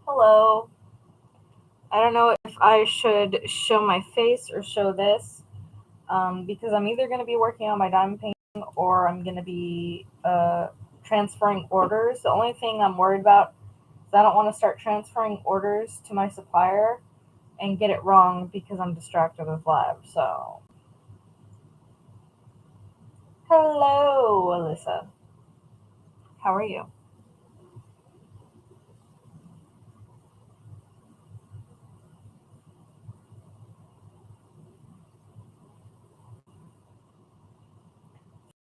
Hello. I don't know if I should show my face or show this because I'm either going to be working on my diamond painting or I'm going to be transferring orders. The only thing I'm worried about is I don't want to start transferring orders to my supplier and get it wrong because I'm distracted with live. So, hello, Alyssa. How are you?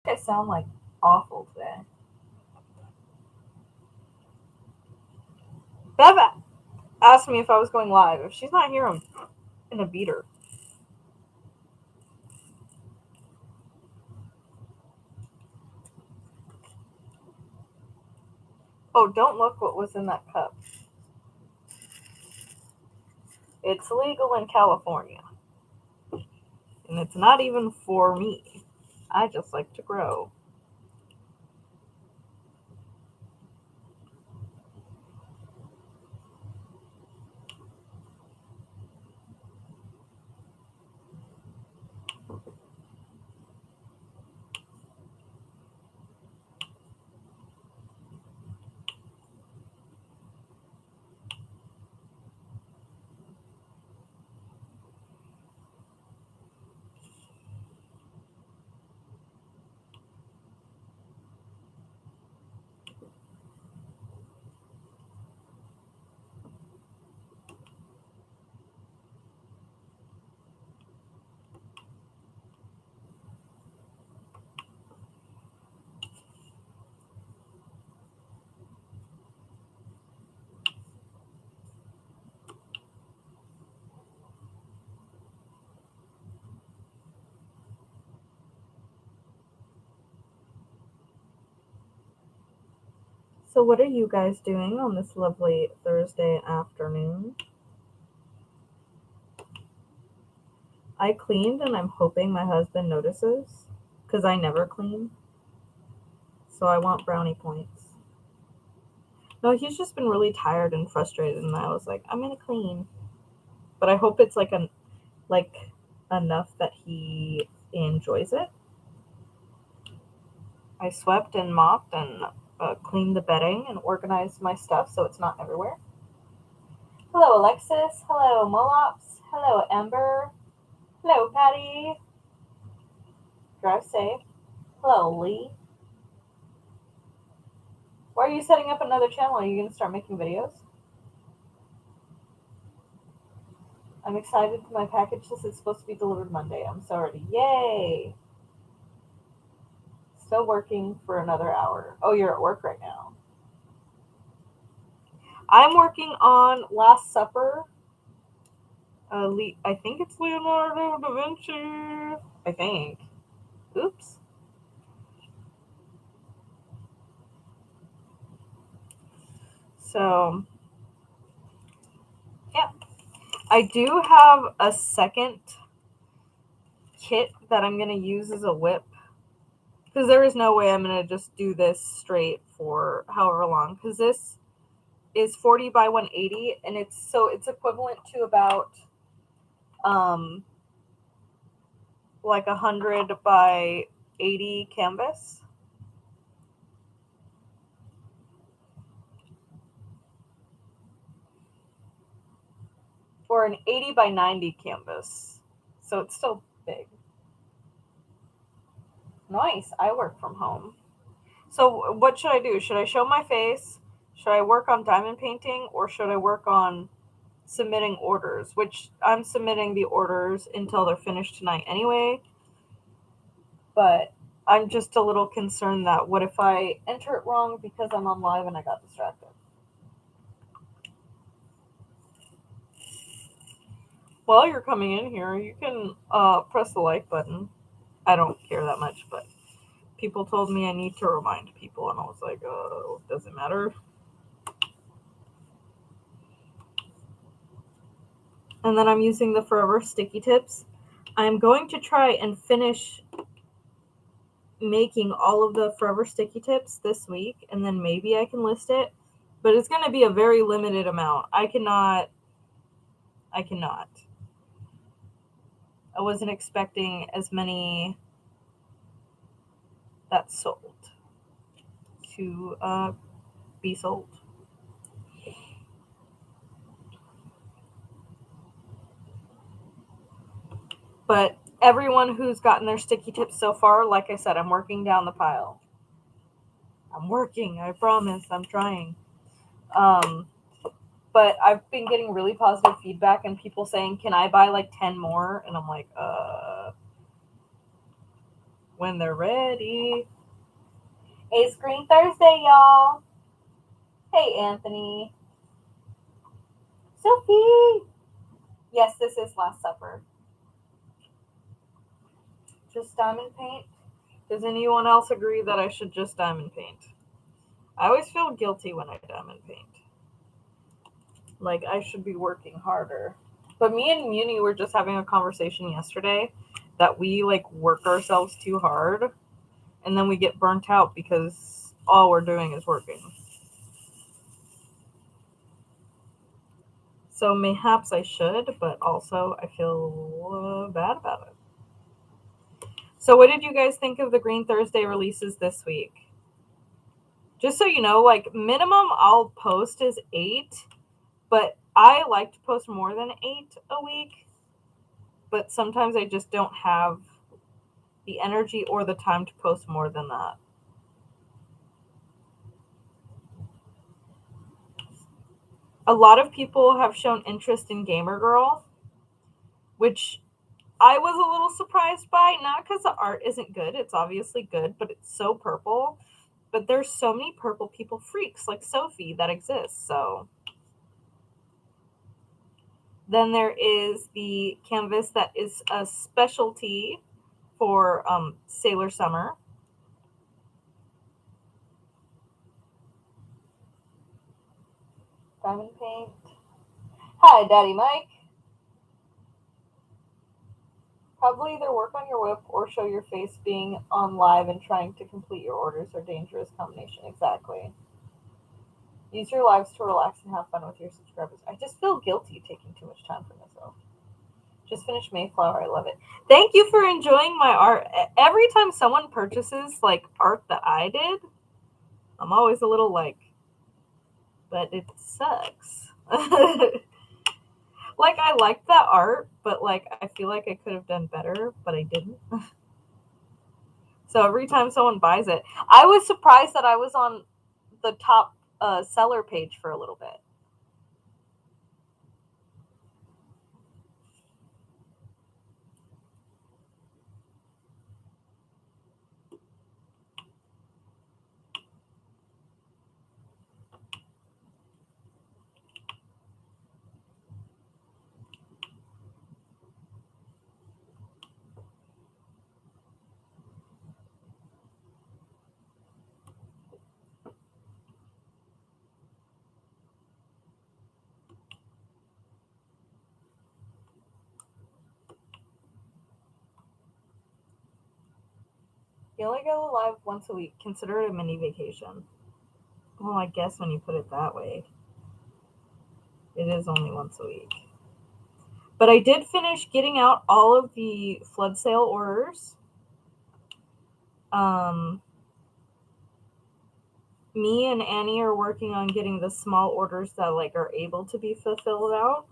I sound like awful today. Beva asked me if I was going live. If she's not here, I'm gonna beat her. Oh, don't look what was in that cup. It's legal in California, and it's not even for me. I just like to grow. So, what are you guys doing on this lovely Thursday afternoon? I cleaned and I'm hoping my husband notices because I never clean. So, I want brownie points. No, he's just been really tired and frustrated, and I was like, I'm gonna clean. But I hope it's like enough that he enjoys it. I swept and mopped and cleaned the bedding and organized my stuff so it's not everywhere. Hello, Alexis. Hello, Molops. Hello, Ember. Hello, Patty. Drive safe. Hello, Lee. Why are you setting up another channel? Are you going to start making videos? I'm excited for my package since it's supposed to be delivered Monday. I'm so ready. Yay! Still working for another hour. Oh, you're at work right now. I'm working on Last Supper. I think it's Leonardo da Vinci. I think. Oops. So, yeah. I do have a second kit that I'm going to use as a whip because there is no way I'm going to just do this straight for however long because this is 40 by 180 and it's equivalent to about um like 100 by 80 canvas or an 80 by 90 canvas, so it's still big. Nice. I work from home. So what should I do? Should I show my face? Should I work on diamond painting or should I work on submitting orders? Which I'm submitting the orders until they're finished tonight anyway. But I'm just a little concerned that what if I enter it wrong because I'm on live and I got distracted? While you're coming in here, you can press the like button. I don't care that much, but people told me I need to remind people, and I was like, oh, does it matter? And then I'm using the Forever Sticky Tips. I'm going to try and finish making all of the Forever Sticky Tips this week, and then maybe I can list it. But it's going to be a very limited amount. I cannot. I wasn't expecting as many that sold to be sold. But everyone who's gotten their sticky tips so far, like I said, I'm working down the pile. I'm working, I promise, I'm trying. But I've been getting really positive feedback and people saying, can I buy like 10 more? And I'm like, when they're ready. Hey, Screen Thursday, y'all. Hey, Anthony. Sophie. Yes, this is Last Supper. Just diamond paint? Does anyone else agree that I should just diamond paint? I always feel guilty when I diamond paint. Like, I should be working harder. But me and Muni were just having a conversation yesterday that we, like, work ourselves too hard. And then we get burnt out because all we're doing is working. So mayhaps I should, but also I feel bad about it. So what did you guys think of the Green Thursday releases this week? Just so you know, like, minimum I'll post is 8, but I like to post more than 8 a week. But sometimes I just don't have the energy or the time to post more than that. A lot of people have shown interest in Gamer Girl, which I was a little surprised by, not because the art isn't good, it's obviously good, but it's so purple. But there's so many purple people freaks like Sophie that exist, so. Then there is the canvas that is a specialty for Sailor Summer. Diamond paint. Hi, Daddy Mike. Probably either work on your whip or show your face. Being on live and trying to complete your orders are dangerous combination. Exactly. Use your lives to relax and have fun with your subscribers. I just feel guilty taking too much time for myself. Just finished Mayflower. I love it. Thank you for enjoying my art. Every time someone purchases like art that I did, I'm always a little like, but it sucks. Like, I liked that art, but like I feel like I could have done better, but I didn't. So every time someone buys it, I was surprised that I was on the top seller page for a little bit. You only go live once a week. Consider it a mini vacation. Well, I guess when you put it that way, it is only once a week. But I did finish getting out all of the flood sale orders. Me and Annie are working on getting the small orders that like are able to be fulfilled out.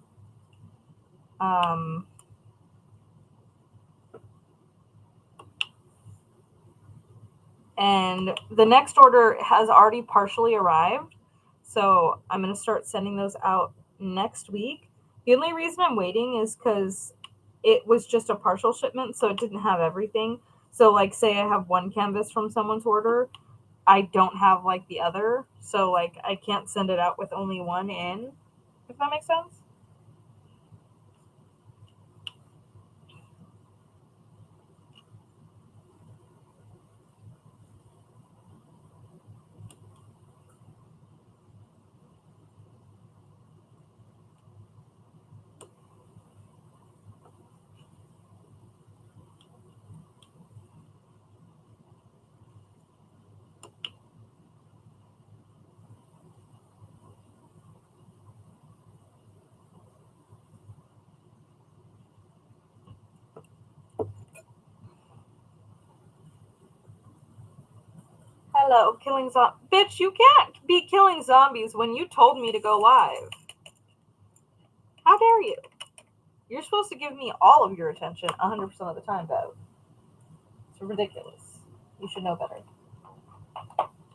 And the next order has already partially arrived. So I'm going to start sending those out next week. The only reason I'm waiting is because it was just a partial shipment, so it didn't have everything. So, like, say I have one canvas from someone's order, I don't have, like, the other. So, like, I can't send it out with only one in, if that makes sense. Hello, killing zombies. Bitch, you can't be killing zombies when you told me to go live. How dare you? You're supposed to give me all of your attention 100% of the time, Bev. It's ridiculous. You should know better.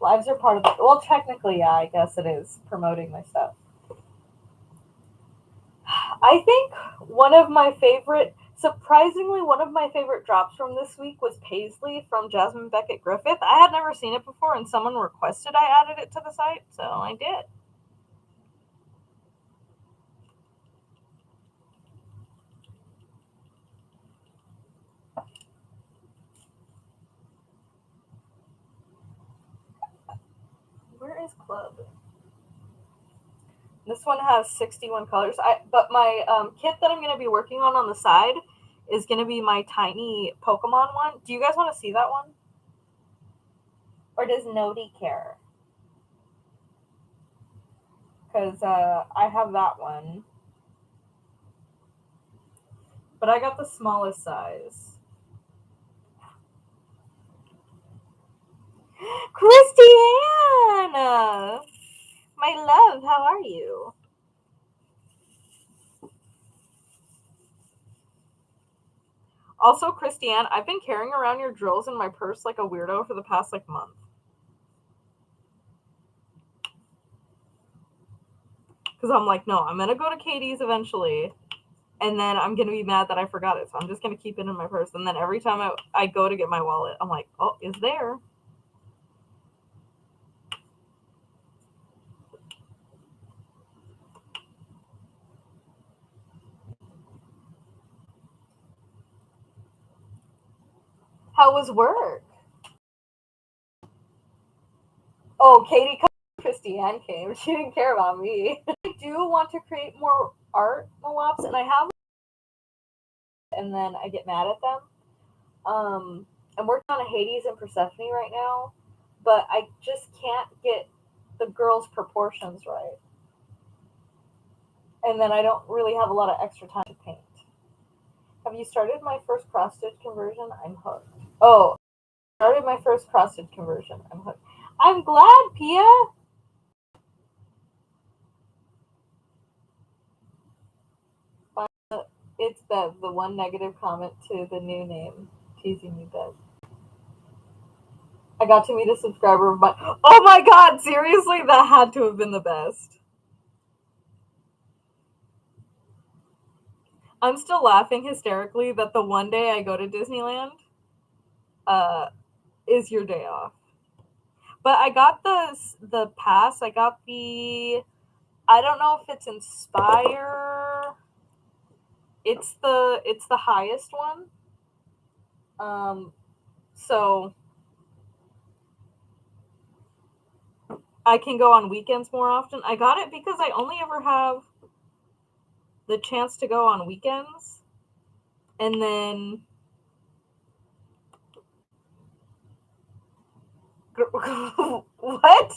Lives are part of it. Well, technically, yeah, I guess it is promoting my stuff. I think surprisingly, one of my favorite drops from this week was Paisley from Jasmine Beckett Griffith. I had never seen it before, and someone requested I added it to the site, so I did. Where is Club? This one has 61 colors. But my kit that I'm going to be working on the side is going to be my tiny Pokemon one. Do you guys want to see that one? Or does nobody care? Because I have that one. But I got the smallest size. Christiane! My love, how are you? Also, Christiane, I've been carrying around your drills in my purse like a weirdo for the past month. Because I'm like, no, I'm going to go to Katie's eventually. And then I'm going to be mad that I forgot it. So I'm just going to keep it in my purse. And then every time I go to get my wallet, I'm like, oh, it's there. How was work? Oh, Katie, Christiane came. She didn't care about me. I do want to create more art Moabs, and I have, and then I get mad at them. I'm working on a Hades and Persephone right now, but I just can't get the girls' proportions right. And then I don't really have a lot of extra time to paint. Have you started my first cross stitch conversion? I'm hooked. Oh, started my first cross stitch conversion. I'm hooked. I'm glad, Pia. It's Bev, the one negative comment to the new name. Teasing you, Bev. I got to meet a subscriber of mine. Oh my god, seriously? That had to have been the best. I'm still laughing hysterically that the one day I go to Disneyland is your day off. But I got the pass. I got I don't know if it's Inspire. It's the highest one. So I can go on weekends more often. I got it because I only ever have the chance to go on weekends. And then what?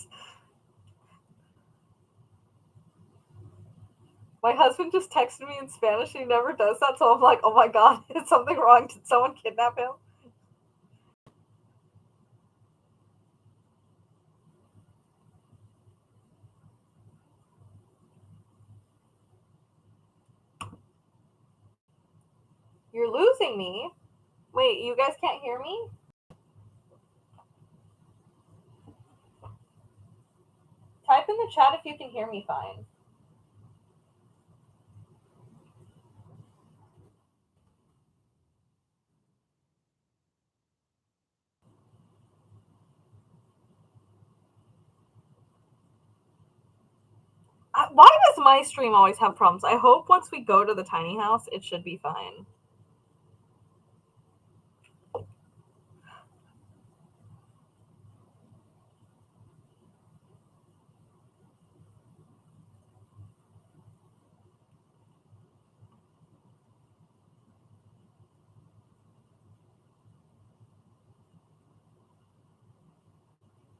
My husband just texted me in Spanish. He never does that, so I'm like, oh my god, is something wrong? Did someone kidnap him? You're losing me. Wait, you guys can't hear me? Type in the chat if you can hear me fine. Why does my stream always have problems? I hope once we go to the tiny house, it should be fine.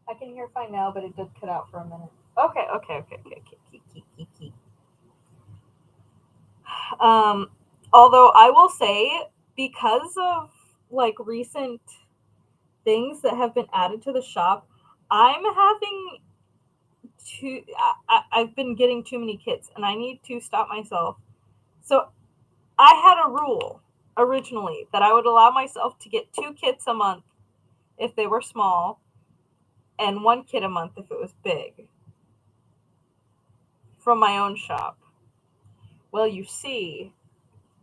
I can hear fine now, but it did cut out for a minute. Okay. Keep. Although I will say, because of recent things that have been added to the shop, I'm having I've been getting too many kits and I need to stop myself. So I had a rule originally that I would allow myself to get 2 kits a month if they were small and 1 kit a month if it was big from my own shop. Well, you see,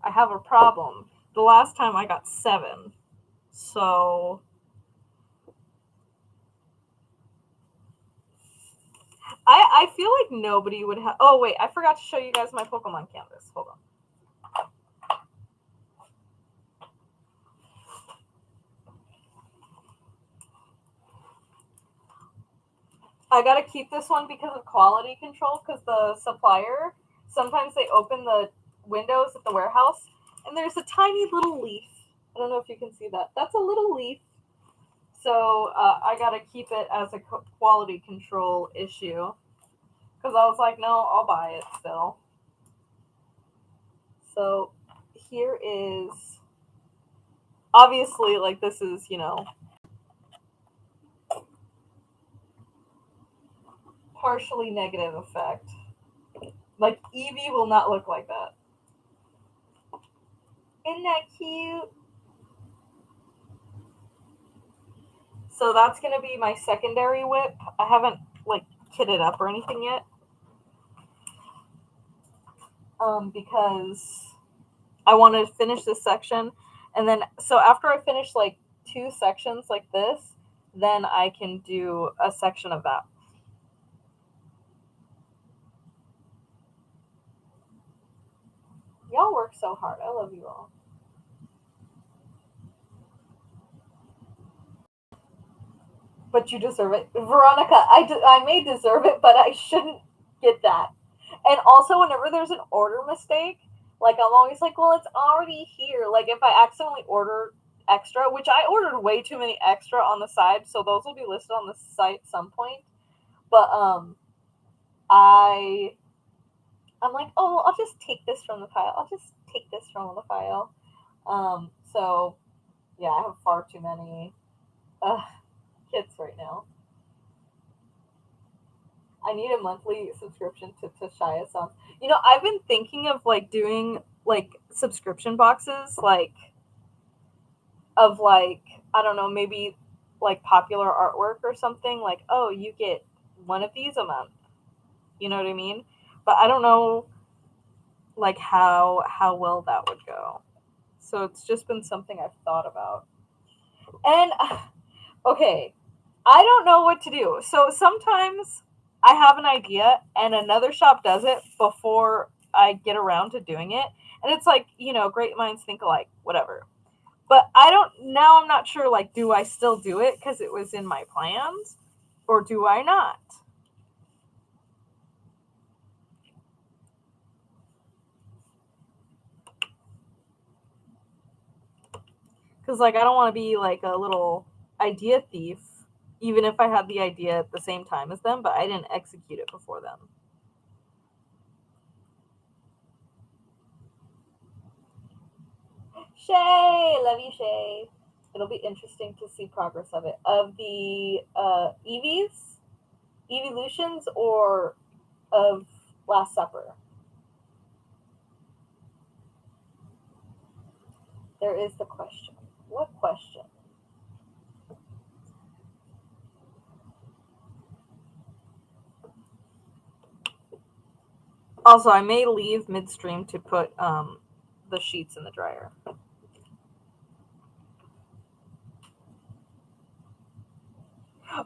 I have a problem. The last time I got 7. So I feel like nobody would have. Oh, wait, I forgot to show you guys my Pokemon canvas. Hold on. I gotta keep this one because of quality control, because the supplier, sometimes they open the windows at the warehouse, and there's a tiny little leaf. I don't know if you can see that. That's a little leaf. So I gotta keep it as a quality control issue. Because I was like, no, I'll buy it still. So here is, obviously, like, this is, partially negative effect. Like, Eevee will not look like that. Isn't that cute? So that's going to be my secondary whip. I haven't, like, kitted up or anything yet. Because I want to finish this section. And then, so after I finish, like, 2 sections like this, then I can do a section of that. Y'all work so hard. I love you all. But you deserve it. Veronica, I may deserve it, but I shouldn't get that. And also, whenever there's an order mistake, like, I'm always like, well, it's already here. Like, if I accidentally order extra, which I ordered way too many extra on the side, so those will be listed on the site at some point. But I I'm like, oh, I'll just take this from the file. I'll just take this from the file. So yeah, I have far too many kits right now. I need a monthly subscription to Shia songs. I've been thinking of, like, doing, like, subscription boxes, like, of, like, I don't know, maybe, like, popular artwork or something. Like, oh, you get one of these a month. You know what I mean? But I don't know, like, how well that would go. So it's just been something I've thought about. And okay, I don't know what to do. So sometimes I have an idea and another shop does it before I get around to doing it. And it's like, great minds think alike, whatever. But I'm not sure, like, do I still do it because it was in my plans, or do I not? Because, like, I don't want to be like a little idea thief, even if I had the idea at the same time as them, but I didn't execute it before them. Shay, love you, Shay. It'll be interesting to see progress of it. Of the Eevees, Evolutions, or of Last Supper. There is the question. What question? Also, I may leave midstream to put the sheets in the dryer.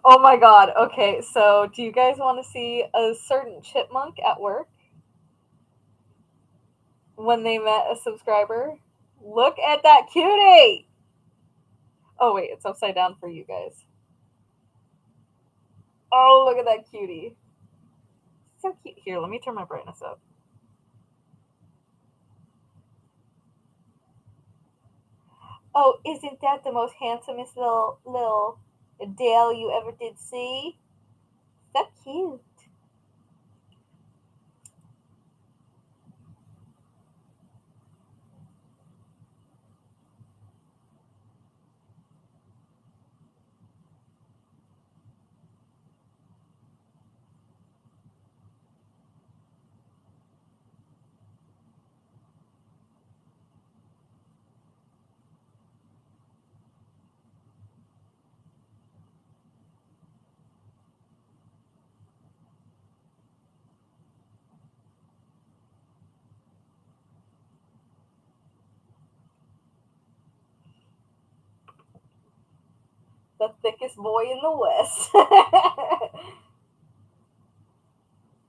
Oh my god. Okay, so do you guys want to see a certain chipmunk at work when they met a subscriber? Look at that cutie! Oh wait, it's upside down for you guys. Oh, look at that cutie. So cute. Here, let me turn my brightness up. Oh, isn't that the most handsomest little Dale you ever did see? So cute. The thickest boy in the West.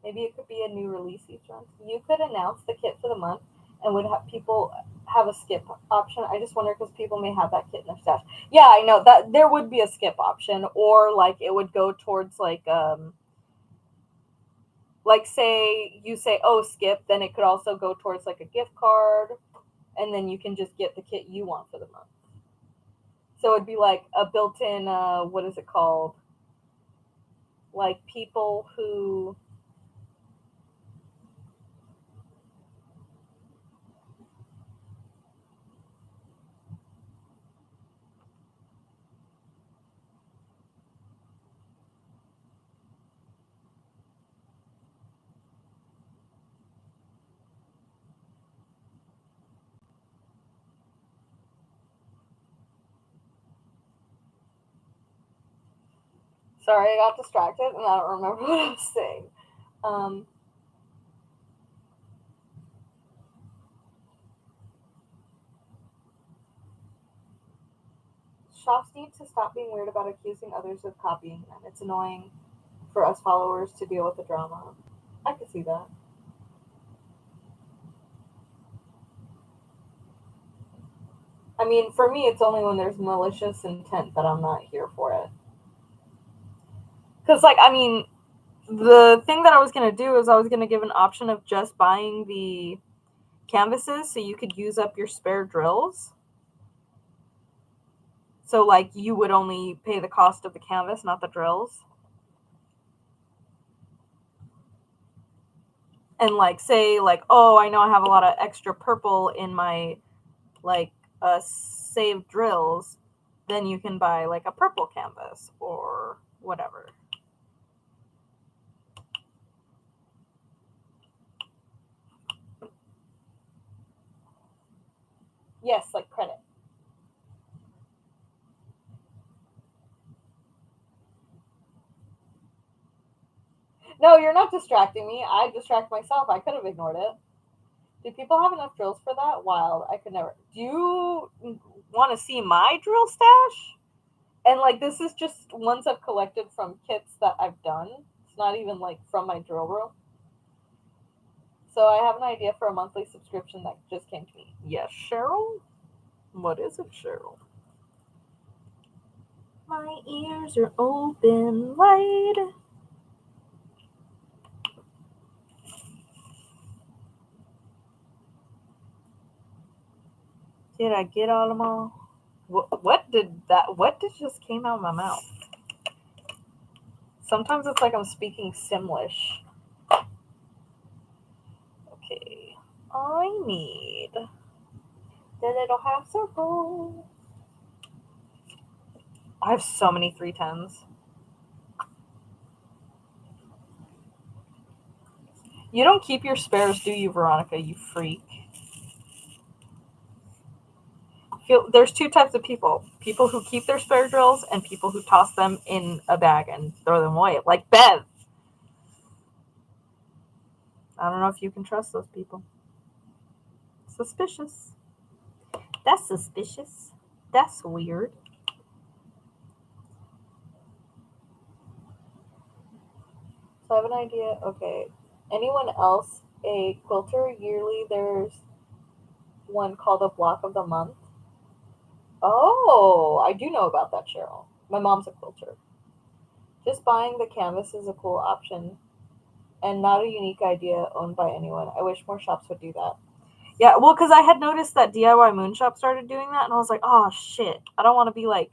Maybe it could be a new release each month. You could announce the kit for the month and would have people have a skip option. I just wonder because people may have that kit in their stash. Yeah, I know that there would be a skip option, or like it would go towards like say you say, oh, skip, then it could also go towards like a gift card, and then you can just get the kit you want for the month. So it'd be like a built-in what is it called, like people who sorry, I got distracted and I don't remember what I was saying. um Shops need to stop being weird about accusing others of copying them. It's annoying for us followers to deal with the drama. I could see that. I mean, for me, it's only when there's malicious intent that I'm not here for it. Because, like, I mean, the thing that I was going to do is I was going to give an option of just buying the canvases so you could use up your spare drills. So, like, you would only pay the cost of the canvas, not the drills. And, like, say, like, oh, I know I have a lot of extra purple in my, like, saved drills, then you can buy, like, a purple canvas or whatever. Yes, like credit. No, you're not distracting me. I distract myself. I could have ignored it. Do people have enough drills for that? Wild. I could never. Do you want to see my drill stash? And like this is just ones I've collected from kits that I've done. It's not even like from my drill room. So I have an idea for a monthly subscription that just came to me. Yes, Cheryl? What is it, Cheryl? My ears are open wide. Did I get all of them all? What did that? What did just came out of my mouth? Sometimes it's like I'm speaking Simlish. Okay, I need the little half circle. I have so many 310s. You don't keep your spares, do you, Veronica? You freak. There's two types of people: people who keep their spare drills and people who toss them in a bag and throw them away, like Bev. I don't know if you can trust those people. Suspicious. That's suspicious. That's weird. So I have an idea. Okay. Anyone else a quilter? Yearly there's one called a block of the month. Oh, I do know about that, Cheryl. My mom's a quilter. Just buying the canvas is a cool option and not a unique idea owned by anyone. I wish more shops would do that. Yeah, well, because I had noticed that DIY Moon Shop started doing that, and I was like, oh, shit. I don't want to be like,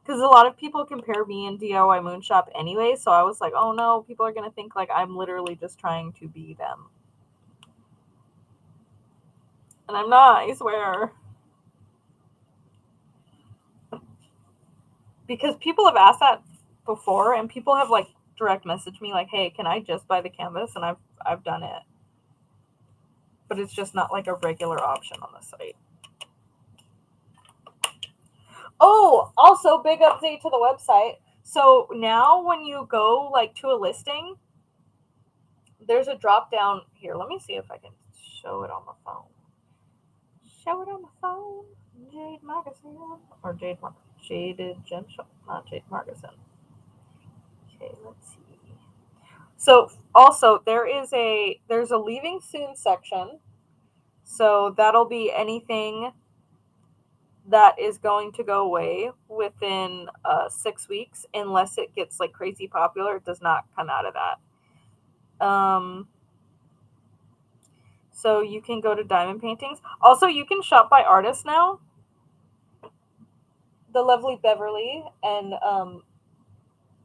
because a lot of people compare me and DIY Moon Shop anyway, so I was like, oh no, people are going to think like I'm literally just trying to be them. And I'm not, I swear. Because people have asked that before, and people have like direct messaged me like, hey, can I just buy the canvas? And I've done it. But it's just not like a regular option on the site. Oh, also big update to the website. So now when you go like to a listing, there's a drop down here. Let me see if I can show it on the phone. Show it on the phone. Jade Magazine or Jade Magazine. JadedGemShop, not Jade Margison. Okay, let's see. So also there's a leaving soon section. So that'll be anything that is going to go away within 6 weeks, unless it gets like crazy popular. It does not come out of that. So you can go to diamond paintings. Also, you can shop by artist now. The lovely Beverly and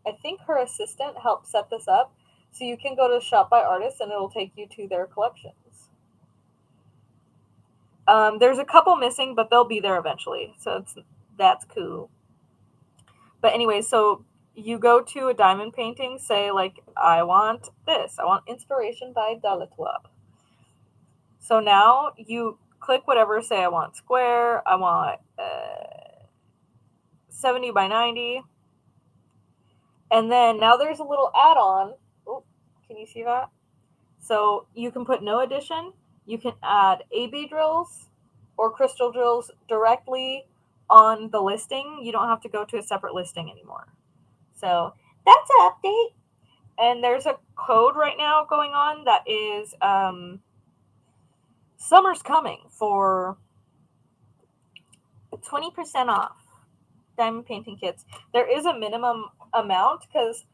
I think her assistant helped set this up. So you can go to shop by artist and it'll take you to their collections. There's a couple missing, but they'll be there eventually. So that's cool. But anyway, so you go to a diamond painting, say like, I want this. I want inspiration by Dalatwab. So now you click whatever, say I want square, I want 70 by 90. And then now there's a little add-on. Oh, can you see that? So you can put no addition. You can add AB drills or crystal drills directly on the listing. You don't have to go to a separate listing anymore. So that's an update. And there's a code right now going on that is summer's coming for 20% off diamond painting kits. There is a minimum amount because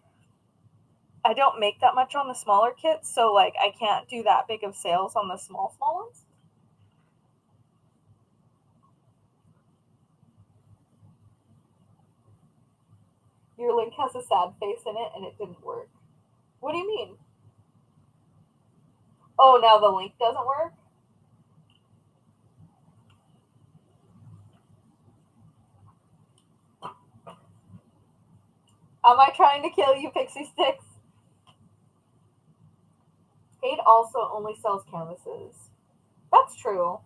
I don't make that much on the smaller kits, so like I can't do that big of sales on the small ones. Your link has a sad face in it and it didn't work. What do you mean? Oh, now the link doesn't work? Am I trying to kill you, Pixie Sticks? Kate also only sells canvases. That's true.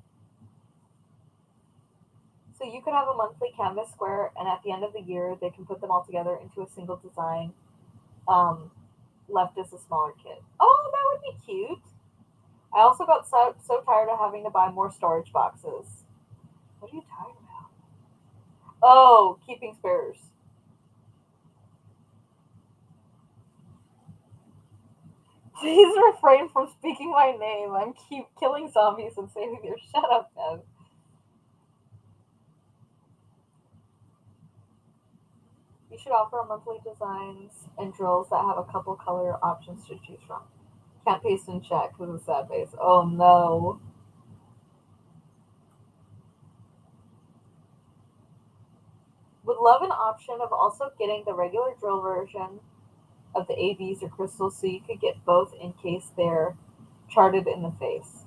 So you could have a monthly canvas square, and at the end of the year, they can put them all together into a single design, left as a smaller kit. Oh, that would be cute. I also got so tired of having to buy more storage boxes. What are you tired about? Oh, keeping spares. Please refrain from speaking my name. I'm keep killing zombies and saving their shut up, Bev. You should offer monthly designs and drills that have a couple color options to choose from. Can't paste in chat because of sad face. Oh no. Would love an option of also getting the regular drill version of the ABs or crystals so you could get both in case they're charted in the face.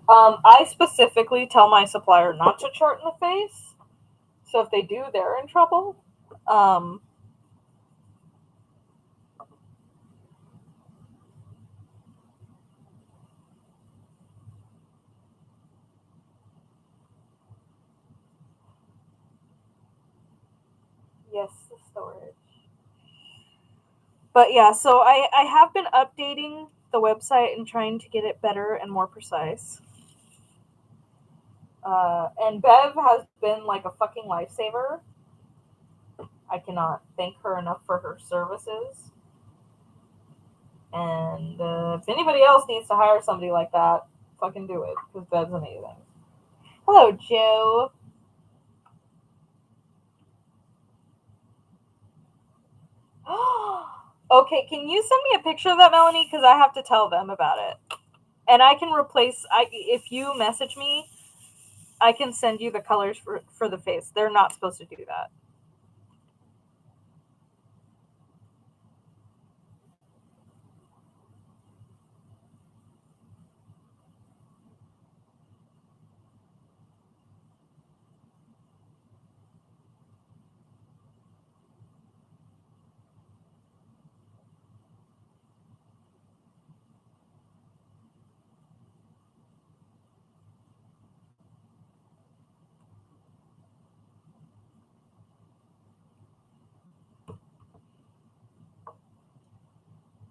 I specifically tell my supplier not to chart in the face. So if they do, they're in trouble. Yes, the storage. But yeah, so I have been updating the website and trying to get it better and more precise. And Bev has been like a fucking lifesaver. I cannot thank her enough for her services. And if anybody else needs to hire somebody like that, fucking do it, because Bev's amazing. Hello, Joe. Okay, can you send me a picture of that, Melanie? Because I have to tell them about it. And I can replace, if you message me, I can send you the colors for the face. They're not supposed to do that.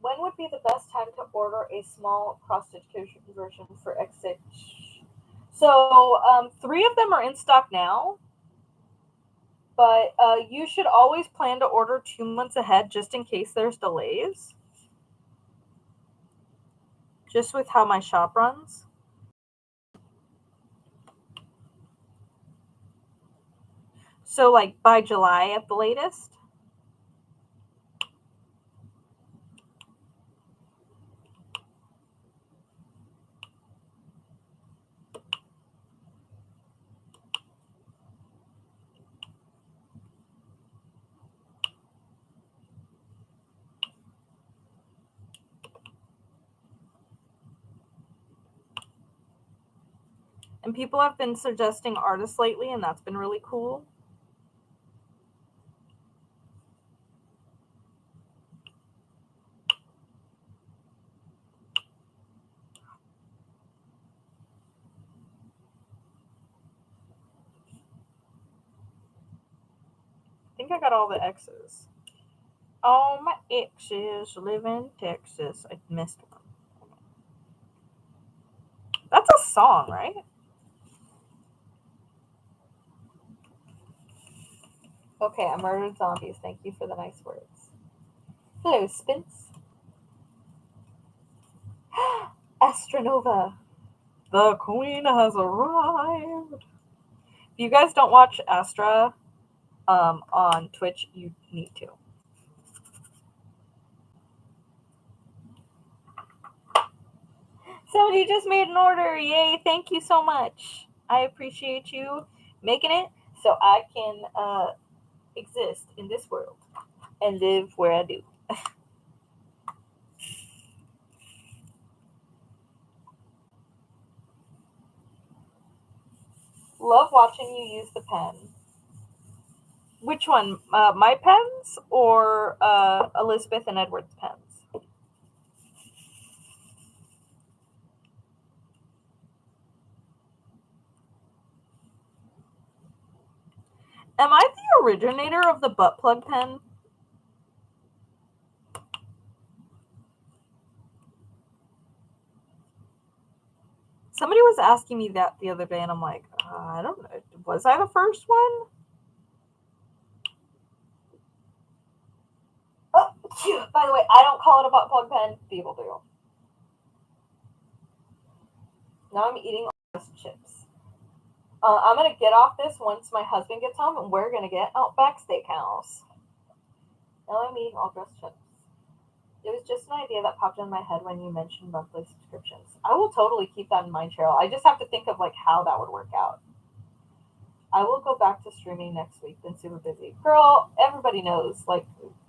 When would be the best time to order a small prostitution version for X6? So 3 of them are in stock now, But you should always plan to order 2 months ahead just in case there's delays. Just with how my shop runs. So, like, by July at the latest. And people have been suggesting artists lately, and that's been really cool. I think I got all the X's. All my exes live in Texas. I missed one. That's a song, right? Okay, I murdered zombies. Thank you for the nice words. Hello, Spence. Astronova. The queen has arrived. If you guys don't watch Astra on Twitch, you need to. Somebody just made an order. Yay, thank you so much. I appreciate you making it so I can exist in this world and live where I do. Love watching you use the pen. Which one? My pens or Elizabeth and Edward's pens? Am I the originator of the butt plug pen? Somebody was asking me that the other day, and I'm like, I don't know. Was I the first one? Oh, phew. By the way, I don't call it a butt plug pen. People do. Now I'm eating all those chips. I'm gonna get off this once my husband gets home, and we're gonna get Outback Steakhouse. Now I'm eating all dressed chips. It was just an idea that popped in my head when you mentioned monthly subscriptions. I will totally keep that in mind, Cheryl. I just have to think of like how that would work out. I will go back to streaming next week. Been super busy. Girl, everybody knows. Like,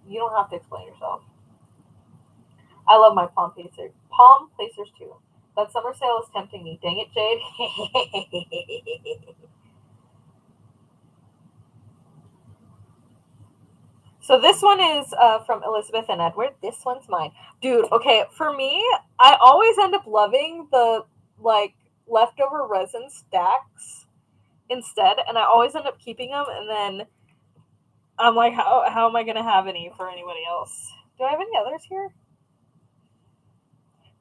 you don't have to explain yourself. I love my palm placers. Palm placers too. That summer sale is tempting me. Dang it, Jade. So this one is from Elizabeth and Edward. This one's mine. Dude, okay, for me, I always end up loving the, like, leftover resin stacks instead, and I always end up keeping them, and then I'm like, how am I going to have any for anybody else? Do I have any others here?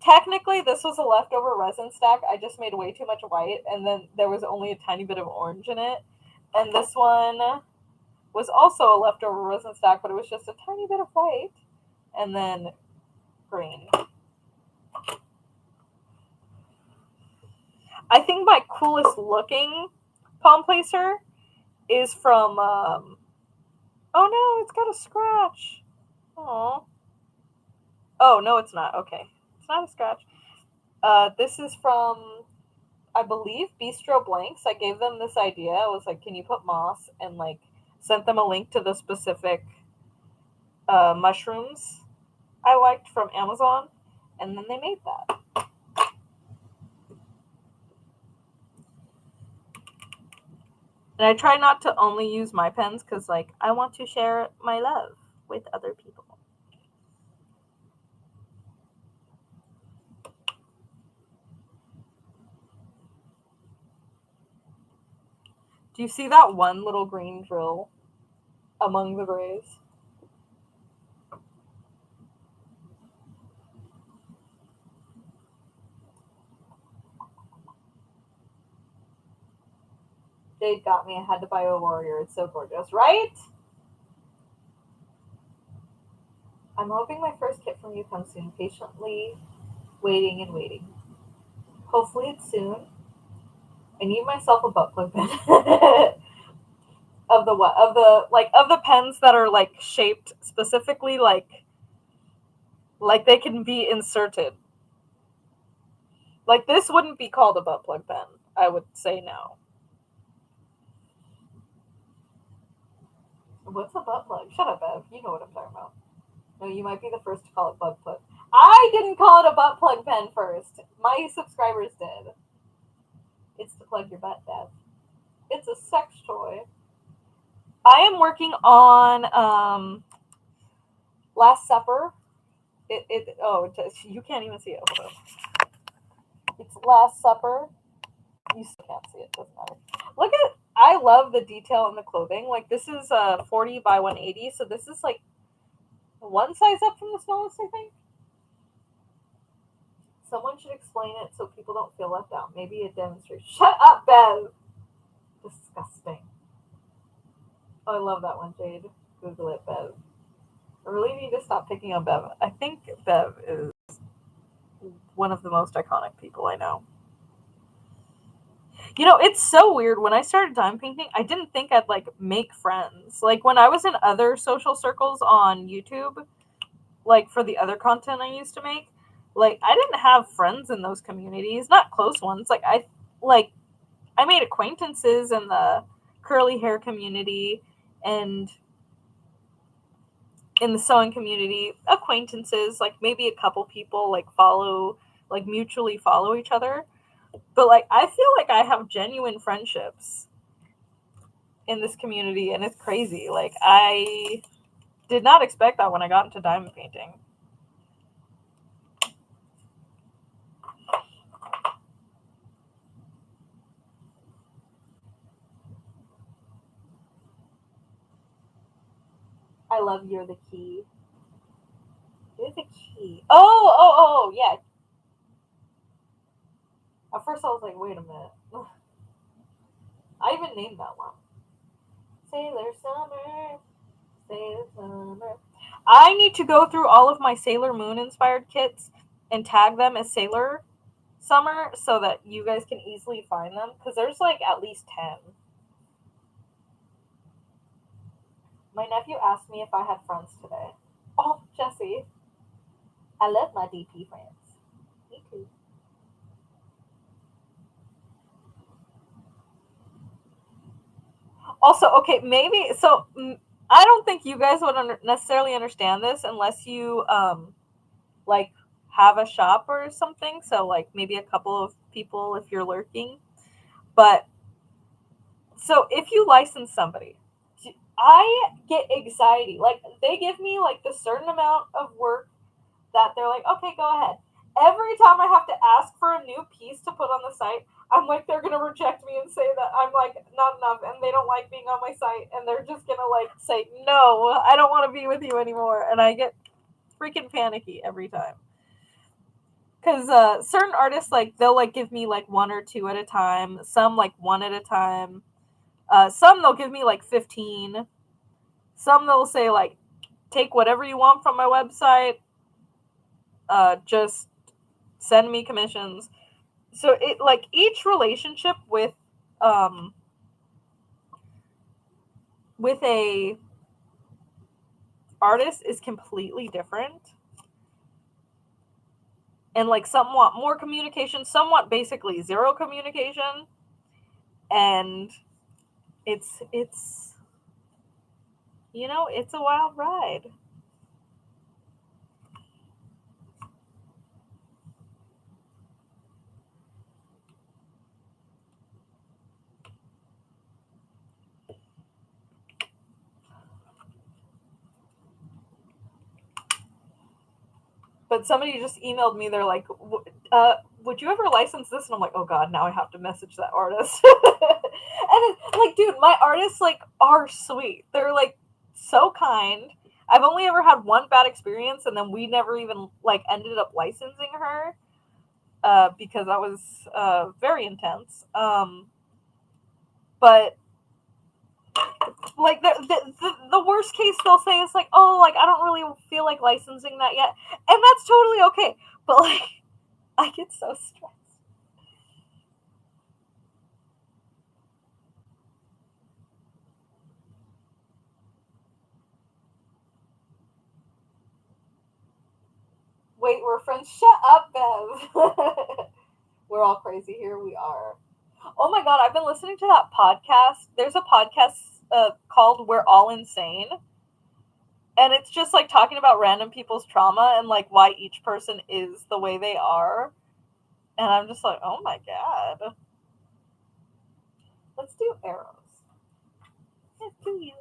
Technically, this was a leftover resin stack. I just made way too much white, and then there was only a tiny bit of orange in it. And this one was also a leftover resin stack, but it was just a tiny bit of white, and then green. I think my coolest looking palm placer is from, oh no, it's got a scratch. Oh. Oh, no, it's not. Okay. It's not a scratch. This is from, I believe, Bistro Blanks. I gave them this idea. I was like, can you put moss? And, like, sent them a link to the specific mushrooms I liked from Amazon. And then they made that. And I try not to only use my pens because, like, I want to share my love with other people. Do you see that one little green drill among the grays? Jade got me. I had to buy a warrior. It's so gorgeous, right? I'm hoping my first kit from you comes soon. Patiently waiting and waiting. Hopefully it's soon. I need myself a butt plug pen. Of the what? Of the of the pens that are like shaped specifically like they can be inserted. Like this wouldn't be called a butt plug pen. I would say no. What's a butt plug? Shut up, Ev. You know what I'm talking about. No, you might be the first to call it butt plug. I didn't call it a butt plug pen first. My subscribers did. It's to plug your butt, Bev. It's a sex toy. I am working on Last Supper. You can't even see it. Hold on. It's Last Supper. You still can't see it. Doesn't matter. Look at. I love the detail in the clothing. Like this is 40 by 180, so this is like one size up from the smallest, I think. Someone should explain it so people don't feel left out. Maybe a demonstration. Shut up, Bev. Disgusting. Oh, I love that one, Jade. Google it, Bev. I really need to stop picking on Bev. I think Bev is one of the most iconic people I know. You know, it's so weird. When I started diamond painting, I didn't think I'd like make friends. Like when I was in other social circles on YouTube, like for the other content I used to make, like I didn't have friends in those communities, not close ones. Like I made acquaintances in the curly hair community and in the sewing community, acquaintances, like maybe a couple people like mutually follow each other. But like I feel like I have genuine friendships in this community and it's crazy. Like I did not expect that when I got into diamond painting. I love You're the Key. You're the Key. Oh, yeah. At first I was like, wait a minute. I even named that one. Sailor Summer. Sailor Summer. I need to go through all of my Sailor Moon inspired kits and tag them as Sailor Summer so that you guys can easily find them because there's like at least 10. My nephew asked me if I had friends today. Oh, Jesse. I love my DP friends. Me too. Also, okay, maybe so. I don't think you guys would necessarily understand this unless you like have a shop or something. So like maybe a couple of people if you're lurking. But so if you license somebody, I get anxiety. Like they give me like the certain amount of work that they're like, okay, go ahead. Every time I have to ask for a new piece to put on the site, I'm like, they're gonna reject me and say that I'm like not enough, and they don't like being on my site, and they're just gonna like say, no, I don't want to be with you anymore, and I get freaking panicky every time. Because certain artists like they'll like give me like one or two at a time, some like one at a time. Some they'll give me like 15. Some they'll say like take whatever you want from my website. Just send me commissions. So it like each relationship with a artist is completely different. And like some want more communication, some want basically zero communication. And it's it's a wild ride. But somebody just emailed me. They're like, "Would you ever license this?" And I'm like, "Oh God, now I have to message that artist." And like, dude, my artists like are sweet. They're like so kind. I've only ever had one bad experience, and then we never even like ended up licensing her because that was very intense. But like the worst case they'll say is like, oh, like I don't really feel like licensing that yet, and that's totally okay. But like I get so stressed. Wait, we're friends. Shut up, Bev. We're all crazy here. We are. Oh my god, I've been listening to that podcast. There's a podcast called "We're All Insane," and it's just like talking about random people's trauma and like why each person is the way they are. And I'm just like, oh my god. Let's do arrows. Let's do you.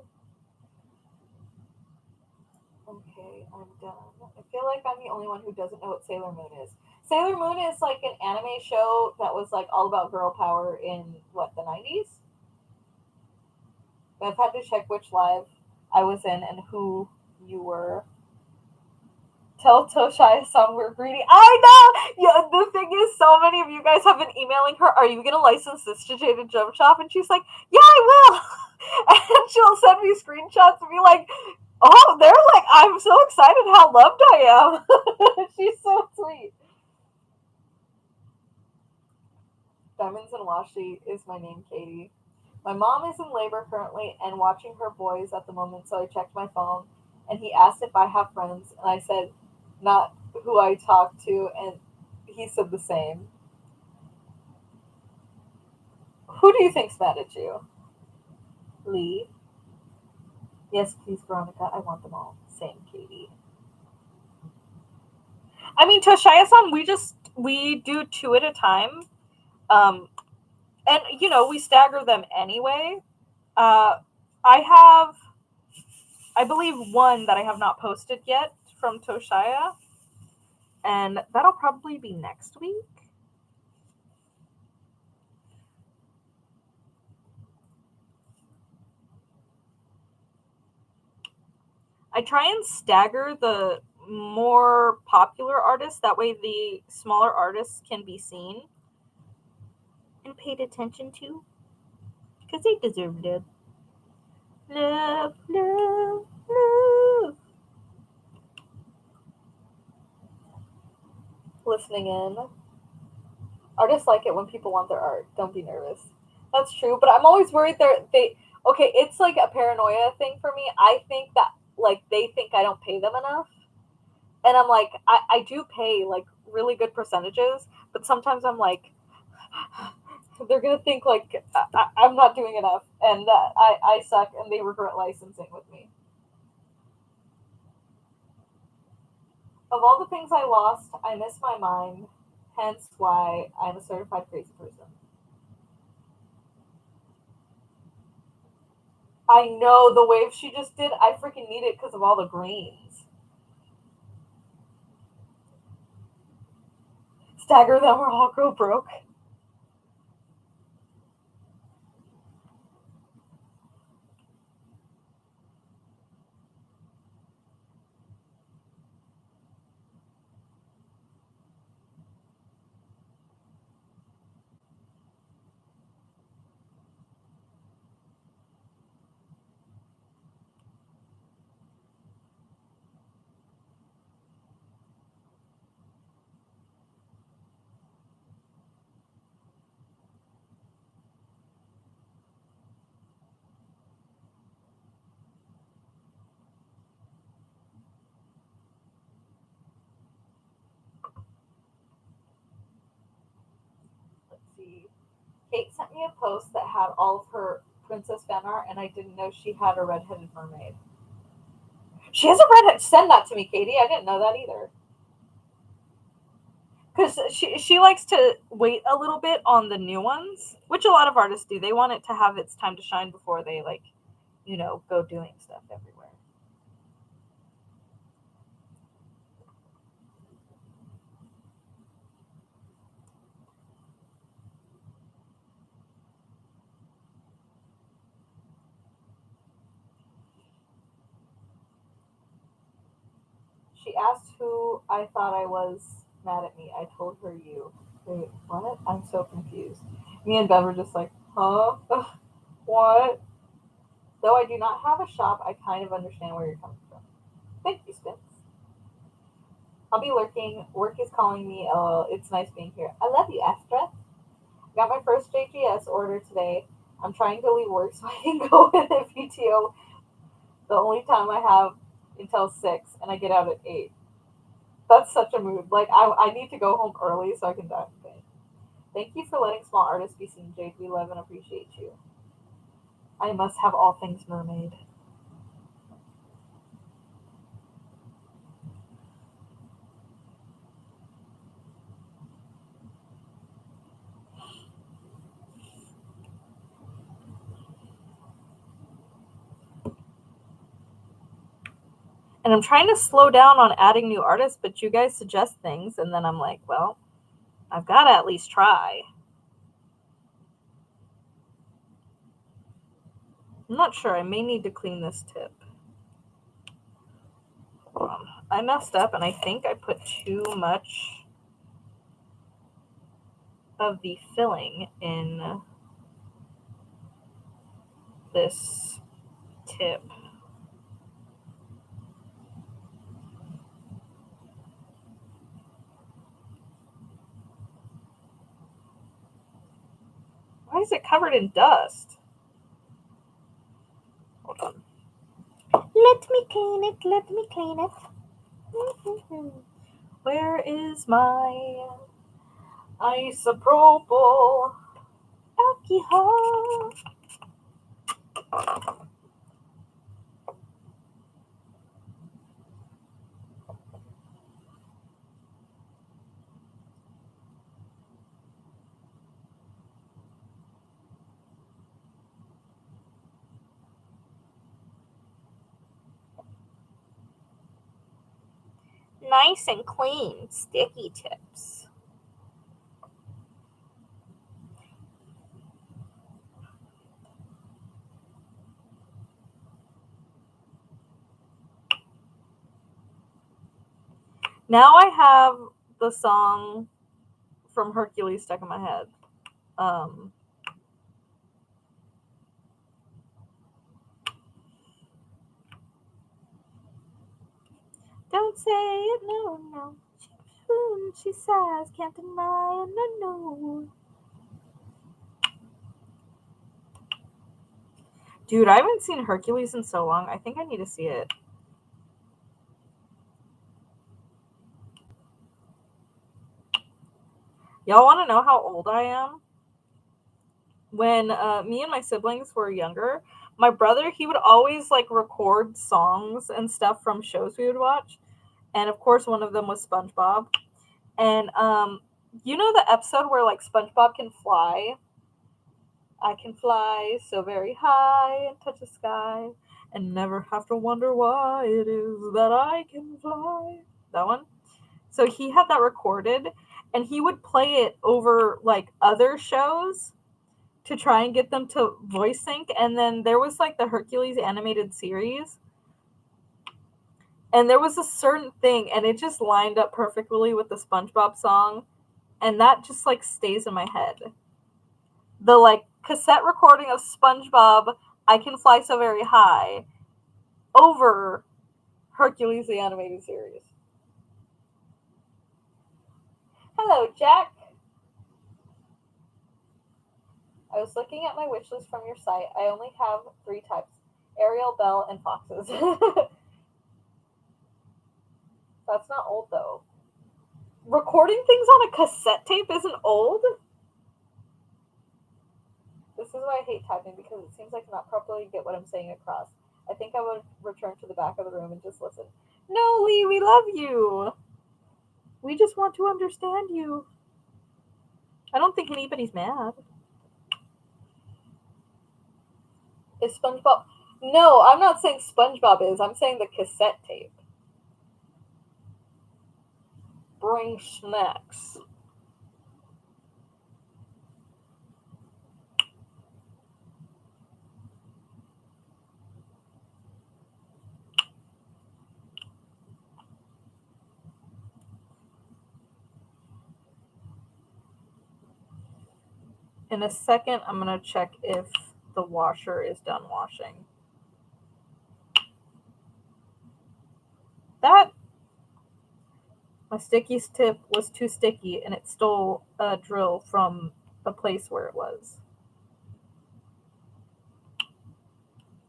Okay, I'm done. I feel like I'm the only one who doesn't know what Sailor Moon is. Sailor Moon is like an anime show that was like all about girl power in what, the 90s? I've had to check which live I was in and who you were. Tell Toshai song we're greedy. I know! Yeah, the thing is, so many of you guys have been emailing her, are you gonna license this to JadedGemShop? And she's like, yeah, I will! And she'll send me screenshots and be like, oh, they're like, I'm so excited how loved I am. She's so sweet. Diamonds and Washi is my name, Katie. My mom is in labor currently and watching her boys at the moment, so I checked my phone and he asked if I have friends, and I said not who I talk to, and he said the same. Who do you think's mad at you? Lee. Yes, please, Veronica. I want them all. Same, Katie. I mean, Toshaya-san, we do two at a time, um, and we stagger them anyway. Uh, I have, I believe, one that I have not posted yet from Toshaya, and that'll probably be next week. I try and stagger the more popular artists. That way, the smaller artists can be seen and paid attention to because they deserved it. Love, love, love. Listening in. Artists like it when people want their art. Don't be nervous. That's true, but I'm always worried they. Okay, it's like a paranoia thing for me. I think that like they think I don't pay them enough, and I'm like I do pay like really good percentages, but sometimes I'm like they're gonna think like I'm not doing enough and that I suck and they regret licensing with me. Of all the things I lost, I miss my mind, hence why I'm a certified crazy person. I know the wave she just did, I freaking need it because of all the greens. Stagger them or I'll go broke. Let's see. Kate sent me a post that had all of her princess fan art, and I didn't know she had a redheaded mermaid. She has a redhead. Send that to me, Katie. I didn't know that either. Because she likes to wait a little bit on the new ones, which a lot of artists do. They want it to have its time to shine before they like, go doing stuff everywhere. She asked who I thought I was mad at me. I told her you. Wait, what? I'm so confused. Me and Bev were just like, huh? What? Though I do not have a shop, I kind of understand where you're coming from. Thank you, Spence. I'll be lurking. Work is calling me. Oh, it's nice being here. I love you, Astra. Got my first JGS order today. I'm trying to leave work so I can go in at PTO. The only time I have until 6, and I get out at 8. That's such a mood. Like, I need to go home early so I can dive in bed. Thank you for letting small artists be seen, Jade. We love and appreciate you. I must have all things mermaid. And I'm trying to slow down on adding new artists, but you guys suggest things, and then I'm like, well, I've got to at least try. I'm not sure. I may need to clean this tip. I messed up, and I think I put too much of the filling in this tip. Why is it covered in dust? Hold on. Let me clean it. Let me clean it. Where is my isopropyl alcohol? Nice and clean, sticky tips. Now I have the song from Hercules stuck in my head. Um, don't say it, no, no. She says, can't deny it, no, no. Dude, I haven't seen Hercules in so long. I think I need to see it. Y'all want to know how old I am? When me and my siblings were younger, my brother, he would always like record songs and stuff from shows we would watch. And of course, one of them was SpongeBob. And you know the episode where like SpongeBob can fly? I can fly so very high and touch the sky and never have to wonder why it is that I can fly. That one. So he had that recorded and he would play it over like other shows to try and get them to voice sync. And then there was like the Hercules animated series. And there was a certain thing and it just lined up perfectly with the SpongeBob song. And that just like stays in my head. The like cassette recording of SpongeBob, I Can Fly So Very High, over Hercules the animated series. Hello, Jack. I was looking at my wish list from your site. I only have 3 types: Ariel, Belle, and Foxes. That's not old though. Recording things on a cassette tape isn't old? This is why I hate typing, because it seems like I not properly get what I'm saying across. I think I would return to the back of the room and just listen. No, Lee, we love you. We just want to understand you. I don't think anybody's mad. Is SpongeBob... No, I'm not saying SpongeBob is. I'm saying the cassette tape. Bring snacks. In a second, I'm going to check if the washer is done washing. My sticky tip was too sticky and it stole a drill from the place where it was.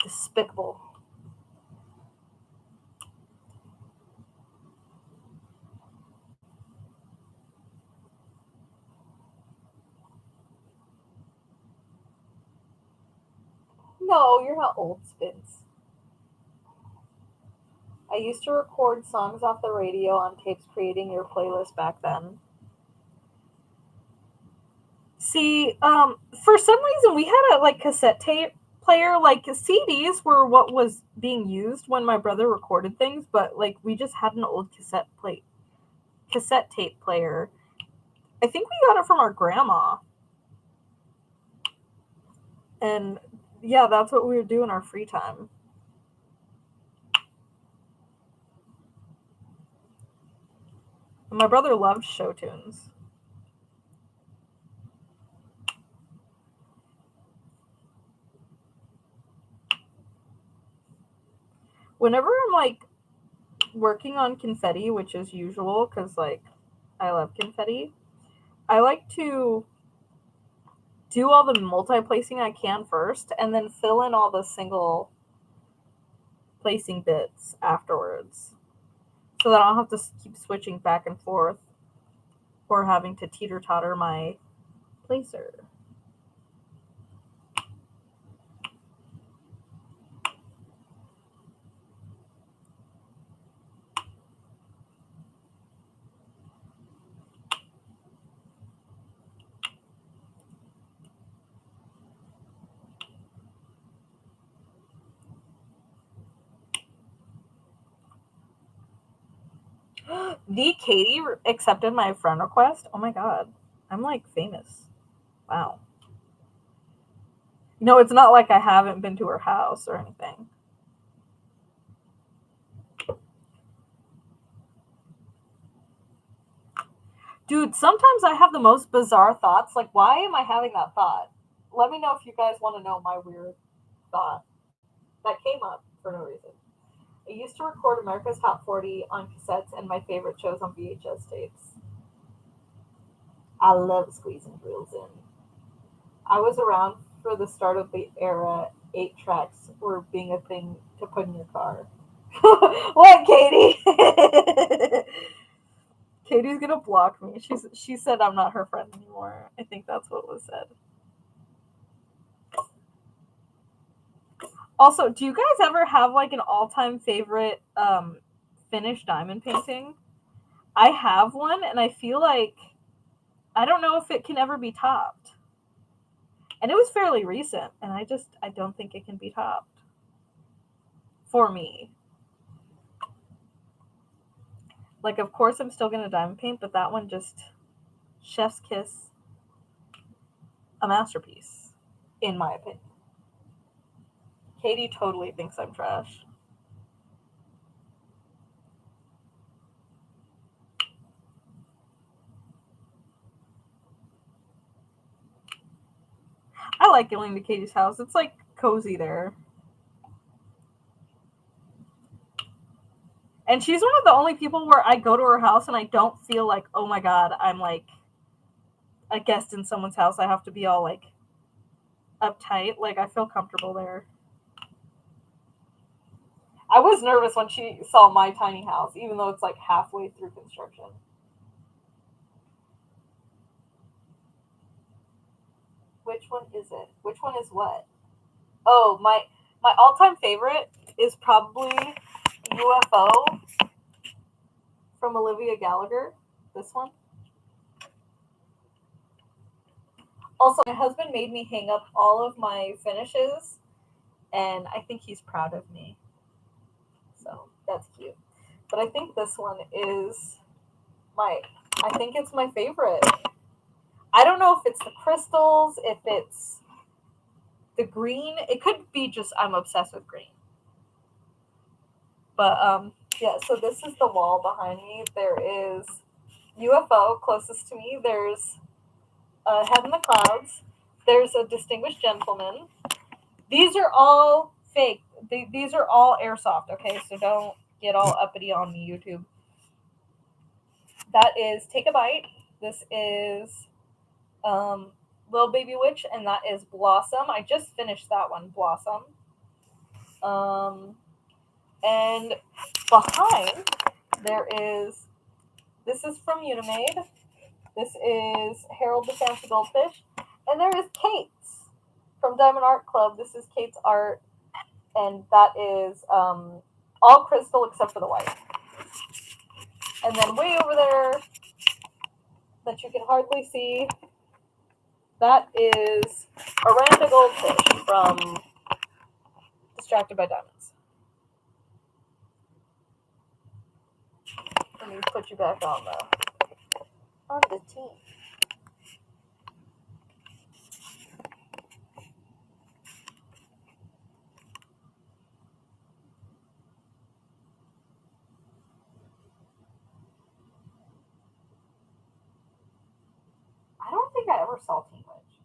Despicable. No, you're not old, Spins. I used to record songs off the radio on tapes creating your playlist back then. See, for some reason we had a cassette tape player. Like CDs were what was being used when my brother recorded things, but we just had an old cassette tape player. I think we got it from our grandma. And yeah, that's what we would do in our free time. And my brother loved show tunes. Whenever I'm working on confetti, which is usual because I love confetti, I like to do all the multi-placing I can first and then fill in all the single placing bits afterwards, so that I don't have to keep switching back and forth or having to teeter-totter my placer. The Katie accepted my friend request. Oh my god. I'm famous. Wow. No, it's not like I haven't been to her house or anything. Dude, sometimes I have the most bizarre thoughts. Why am I having that thought? Let me know if you guys want to know my weird thought that came up for no reason. I used to record America's Top 40 on cassettes and my favorite shows on VHS tapes. I love squeezing drills in. I was around for the start of the era 8 tracks were being a thing to put in your car. What, Katie? Katie's gonna block me. She said I'm not her friend anymore. I think that's what was said. Also, do you guys ever have an all-time favorite finished diamond painting? I have one, and I feel I don't know if it can ever be topped. And it was fairly recent, and I don't think it can be topped. For me. Of course I'm still gonna diamond paint, but that one just chef's kiss. A masterpiece, in my opinion. Katie totally thinks I'm trash. I like going to Katie's house. It's cozy there. And she's one of the only people where I go to her house and I don't feel oh my god, I'm a guest in someone's house. I have to be all uptight. I feel comfortable there. I was nervous when she saw my tiny house, even though it's halfway through construction. Which one is it? Which one is what? Oh, my all-time favorite is probably UFO from Olivia Gallagher. This one. Also, my husband made me hang up all of my finishes, and I think he's proud of me. So that's cute. But I think this one is I think it's my favorite. I don't know if it's the crystals, if it's the green. It could be just I'm obsessed with green. But yeah, so this is the wall behind me. There is UFO closest to me. There's Head in the Clouds. There's A Distinguished Gentleman. These are all fake. These are all airsoft, okay? So don't get all uppity on me, YouTube. That is Take a Bite. This is Little Baby Witch, and that is Blossom. I just finished that one, Blossom. And behind there is, this is from Unimade. This is Harold the Fancy Goldfish. And there is Kate's from Diamond Art Club. This is Kate's art, and that is all crystal except for the white. And then way over there, that you can hardly see, that is Aranda Goldfish from Distracted by Diamonds. Let me put you back on the team. I don't think I ever saw Teen Witch.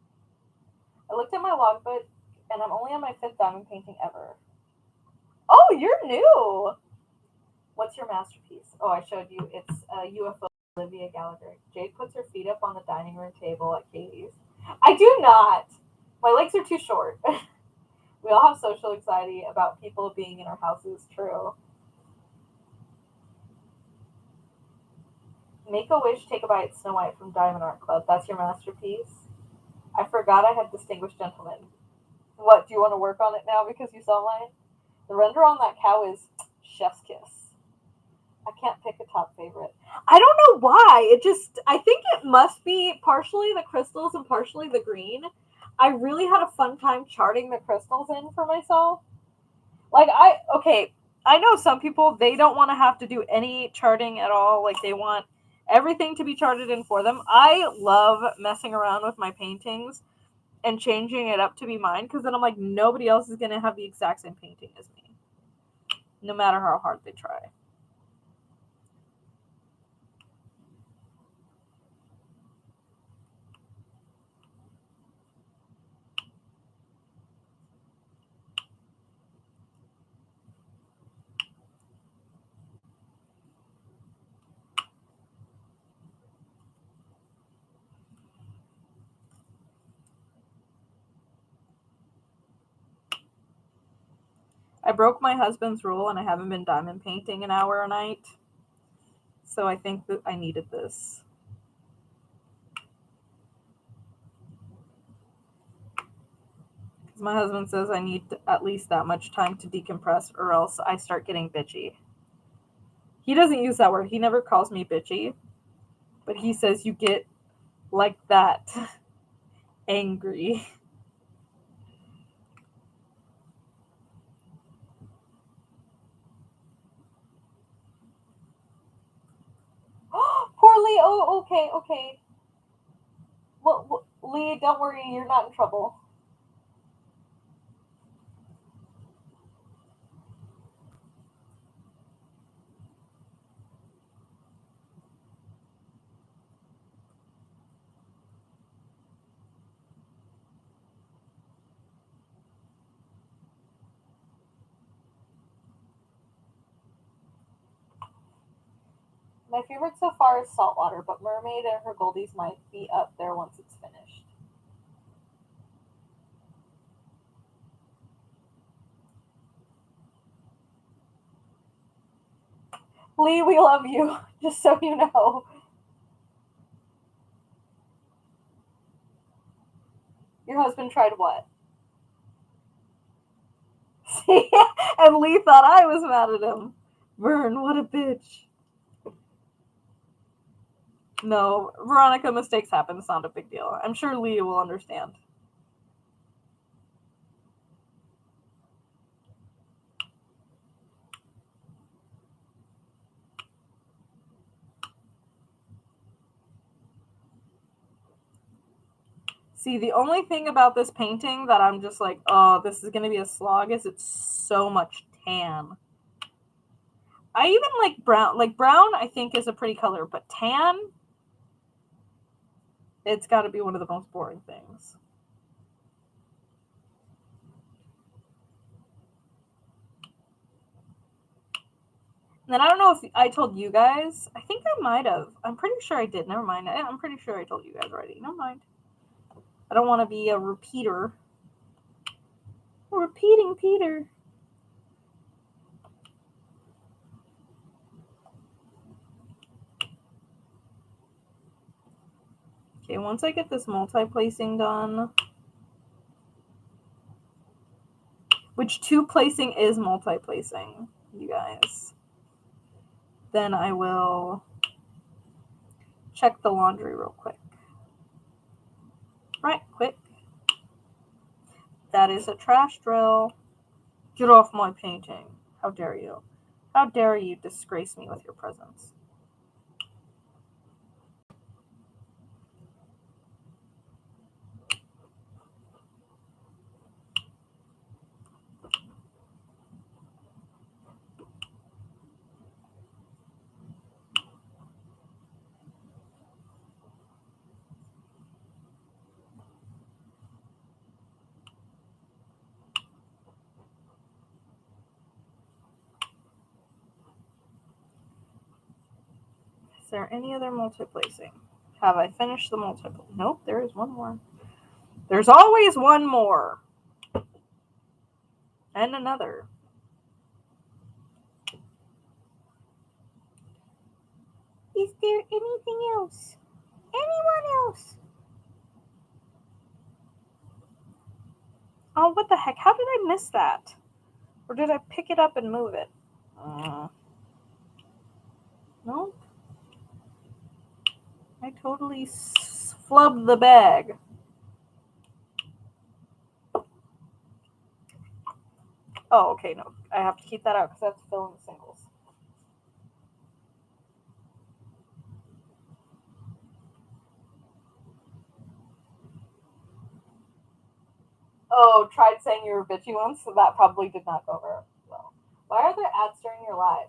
I looked at my logbook, and I'm only on my 5th diamond painting ever. Oh, you're new! What's your masterpiece? Oh, I showed you. It's a UFO Olivia Gallagher. Jade puts her feet up on the dining room table at Katie's. I do not! My legs are too short. We all have social anxiety about people being in our houses. True. Make a Wish, Take a Bite, Snow White from Diamond Art Club. That's your masterpiece? I forgot I had Distinguished Gentleman. What, do you want to work on it now because you saw mine? The render on that cow is chef's kiss. I can't pick a top favorite. I don't know why. I think it must be partially the crystals and partially the green. I really had a fun time charting the crystals in for myself. I know some people, they don't want to have to do any charting at all. Like, they want everything to be charted in for them. I love messing around with my paintings and changing it up to be mine, because then I'm like, nobody else is going to have the exact same painting as me, no matter how hard they try. I broke my husband's rule and I haven't been diamond painting an hour a night. So I think that I needed this. Because my husband says I need at least that much time to decompress, or else I start getting bitchy. He doesn't use that word. He never calls me bitchy. But he says you get like that. Angry. Poor Lee. Oh, okay. Well, Lee, don't worry. You're not in trouble. My favorite so far is Saltwater, but Mermaid and her Goldies might be up there once it's finished. Lee, we love you, just so you know. Your husband tried what? See? And Lee thought I was mad at him. Vern, what a bitch. No, Veronica, mistakes happen. It's not a big deal. I'm sure Lee will understand. See, the only thing about this painting that I'm just like, oh, this is going to be a slog, is it's so much tan. I even like brown. Like, brown, I think, is a pretty color, but tan, it's got to be one of the most boring things. And I don't know if I told you guys. I think I might have. I'm pretty sure I did. Never mind. I'm pretty sure I told you guys already. Never mind. I don't want to be a repeater. A repeating Peter. Okay, once I get this multi-placing done, which 2 placing is multi-placing, you guys, then I will check the laundry real quick. Right, quick. That is a trash drill. Get off my painting. How dare you? How dare you disgrace me with your presence? Is there any other multi-placing? Have I finished the multiple? Nope, there is one more. There's always one more. And another. Is there anything else? Anyone else? Oh, what the heck? How did I miss that? Or did I pick it up and move it? No. I totally flubbed the bag. Oh, okay, no. I have to keep that out because I have to fill in the singles. Oh, tried saying you were bitchy once, so that probably did not go very well. Why are there ads during your live?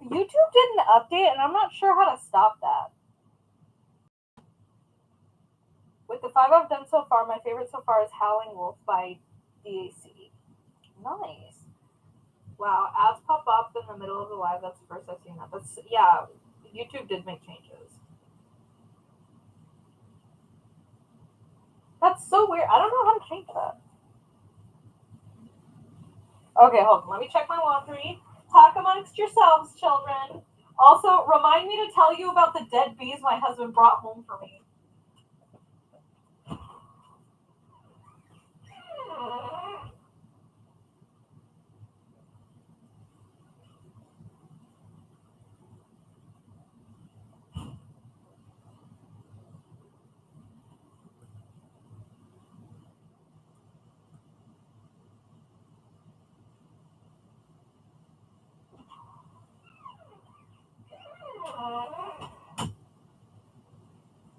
YouTube didn't update, and I'm not sure how to stop that. With the 5 I've done so far, my favorite so far is Howling Wolf by DAC. Nice. Wow, ads pop up in the middle of the live. That's the first I've seen that. That's, yeah, YouTube did make changes. That's so weird. I don't know how to change that. Okay, hold on. Let me check my laundry. Talk amongst yourselves, children. Also, remind me to tell you about the dead bees my husband brought home for me.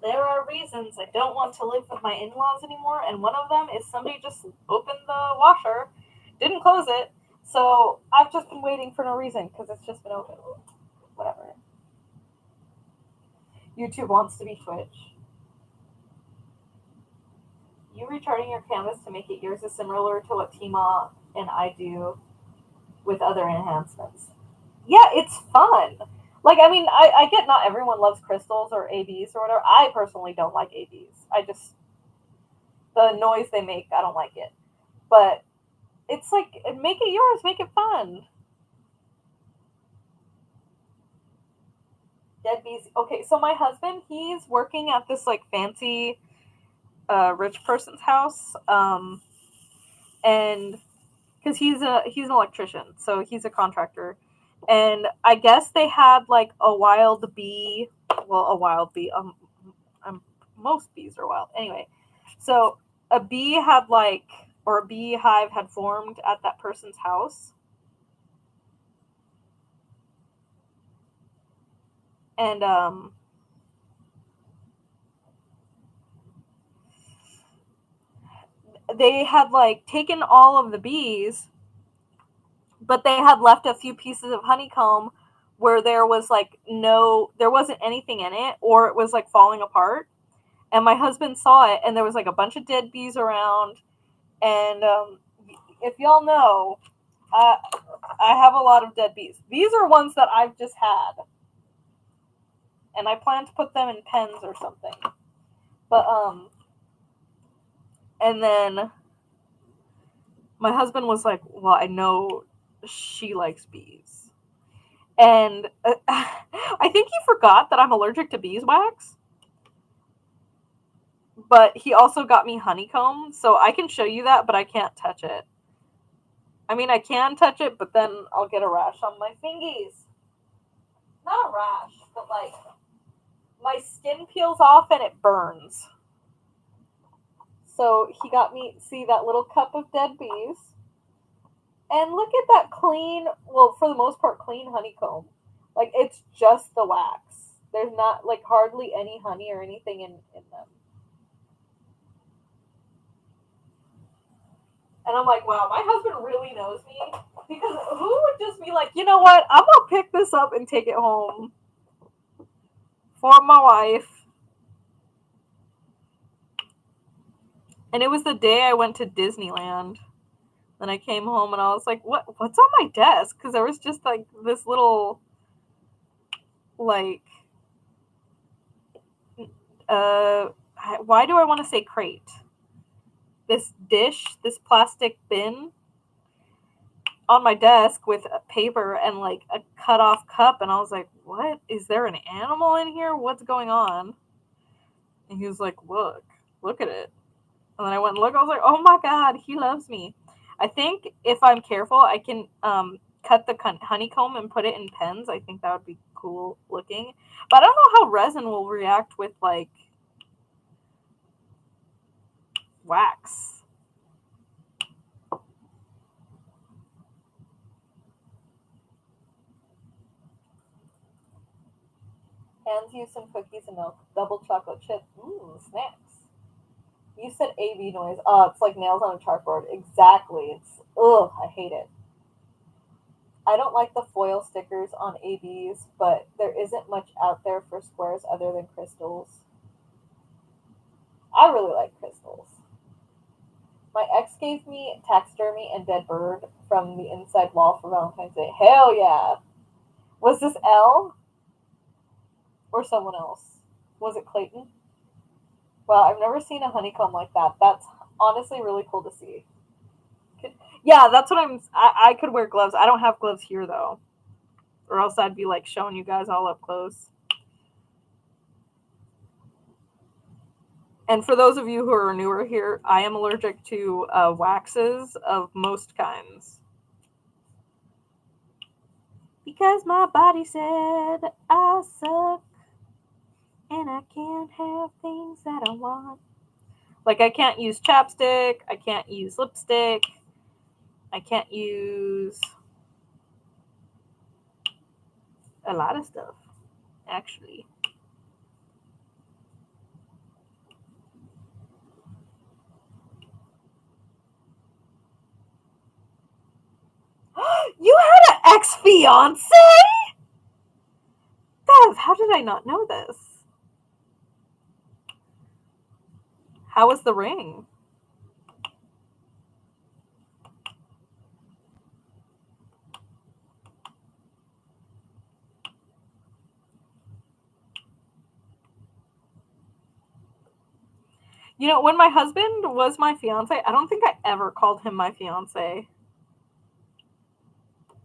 There are reasons I don't want to live with my in-laws anymore, and one of them is somebody just opened the washer, didn't close it, so I've just been waiting for no reason because it's just been open. Whatever. YouTube wants to be Twitch. You recharting your canvas to make it yours is similar to what Tima and I do with other enhancements. Yeah, it's fun. Like, I mean, I get not everyone loves crystals or ABs or whatever. I personally don't like ABs. The noise they make, I don't like it. But it's like, make it yours, make it fun. Dead bees. Okay, so my husband, he's working at this like fancy rich person's house. And because he's an electrician, so he's a contractor. And I guess they had like a wild bee. Well, a wild bee. Most bees are wild. Anyway, so a bee had like, or a beehive had formed at that person's house. And they had like taken all of the bees, but they had left a few pieces of honeycomb where there was like there wasn't anything in it, or it was like falling apart. And my husband saw it, and there was like a bunch of dead bees around. And if y'all know, I have a lot of dead bees. These are ones that I've just had. And I plan to put them in pens or something. But, and then my husband was like, well, I know she likes bees. And I think he forgot that I'm allergic to beeswax. But he also got me honeycomb, so I can show you that, but I can't touch it. I mean, I can touch it, but then I'll get a rash on my fingies. Not a rash, but like my skin peels off and it burns. So he got me, see that little cup of dead bees. And look at that clean, well, for the most part, clean honeycomb. Like, it's just the wax. There's not, like, hardly any honey or anything in them. And I'm like, wow, my husband really knows me. Because who would just be like, you know what? I'm going to pick this up and take it home for my wife. And it was the day I went to Disneyland. Then I came home and I was like, what's on my desk? Because there was just like this little, like, why do I want to say crate? This dish, this plastic bin on my desk with paper and like a cut off cup. And I was like, what? Is there an animal in here? What's going on? And he was like, look at it. And then I went and looked. I was like, oh my God, he loves me. I think if I'm careful, I can cut the honeycomb and put it in pens. I think that would be cool looking. But I don't know how resin will react with like wax. Hands use some cookies and milk. Double chocolate chip. Snacks. You said AV noise. Oh, it's like nails on a chalkboard. Exactly. I hate it. I don't like the foil stickers on AVs, but there isn't much out there for squares other than crystals. I really like crystals. My ex gave me taxidermy and dead bird from the inside wall for Valentine's Day. Hell yeah. Was this Elle or someone else? Was it Clayton? Well, I've never seen a honeycomb like that. That's honestly really cool to see. Yeah, that's what I could wear gloves. I don't have gloves here though, or else I'd be like showing you guys all up close. And for those of you who are newer here, I am allergic to waxes of most kinds. Because my body said I suck and I can't have things that I want. Like, I can't use chapstick, I can't use lipstick, I can't use a lot of stuff, actually. You had an ex-fiance? Bev, how did I not know this? How was the ring? You know, when my husband was my fiance, I don't think I ever called him my fiance.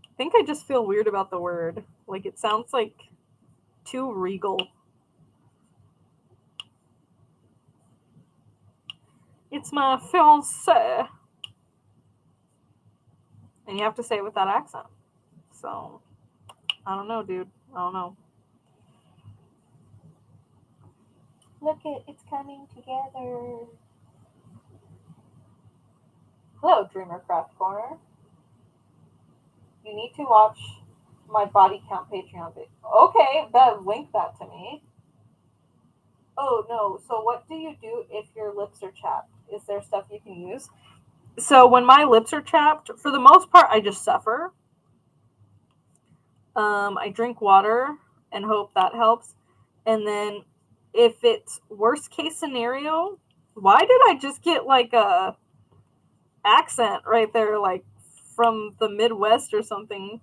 I think I just feel weird about the word. Like, it sounds like too regal. It's my fiance. And you have to say it with that accent. So, I don't know, dude. I don't know. Look it's coming together. Hello, Dreamer Craft Corner. You need to watch my body count Patreon video. Okay, Bev, link that to me. Oh no, so what do you do if your lips are chapped? Is there stuff you can use? So when my lips are chapped, for the most part, I just suffer. I drink water and hope that helps. And then if it's worst case scenario, why did I just get like a accent right there, like from the Midwest or something.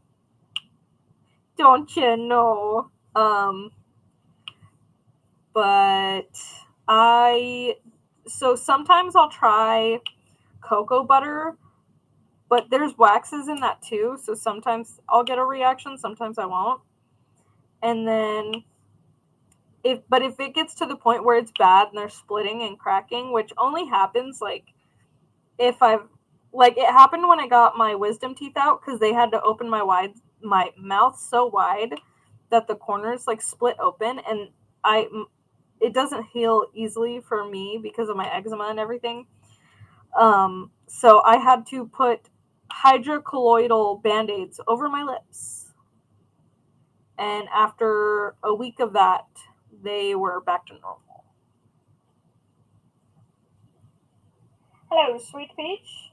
Don't you know? But so sometimes I'll try cocoa butter, but there's waxes in that too. So sometimes I'll get a reaction, sometimes I won't. And then if it gets to the point where it's bad and they're splitting and cracking, which only happens like if I've like it happened when I got my wisdom teeth out because they had to open my mouth so wide that the corners like split open, and it doesn't heal easily for me because of my eczema and everything. So I had to put hydrocolloidal band-aids over my lips. And after a week of that, they were back to normal. Hello, Sweet Peach.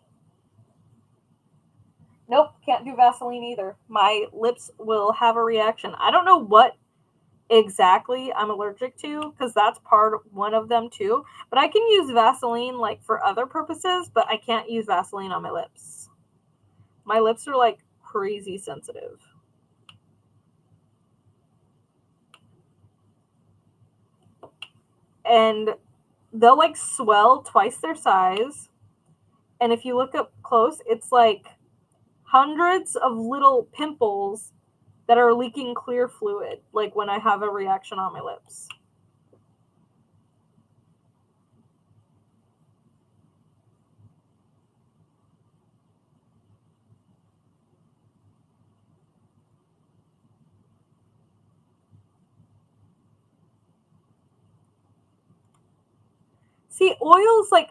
Nope, can't do Vaseline either. My lips will have a reaction. I don't know what exactly I'm allergic to because that's one of them too. But I can use Vaseline like for other purposes, but I can't use Vaseline on my lips. My lips are like crazy sensitive. And they'll like swell twice their size. And if you look up close, it's like hundreds of little pimples that are leaking clear fluid, like when I have a reaction on my lips. See, oils are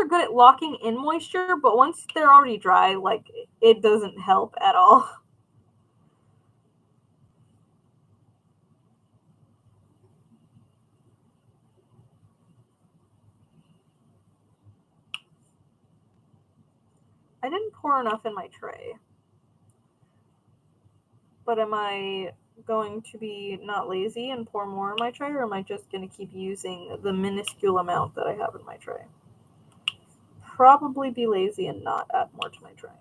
good at locking in moisture, but once they're already dry, like it doesn't help at all. I didn't pour enough in my tray. But am I going to be not lazy and pour more in my tray, or am I just going to keep using the minuscule amount that I have in my tray? Probably be lazy and not add more to my tray,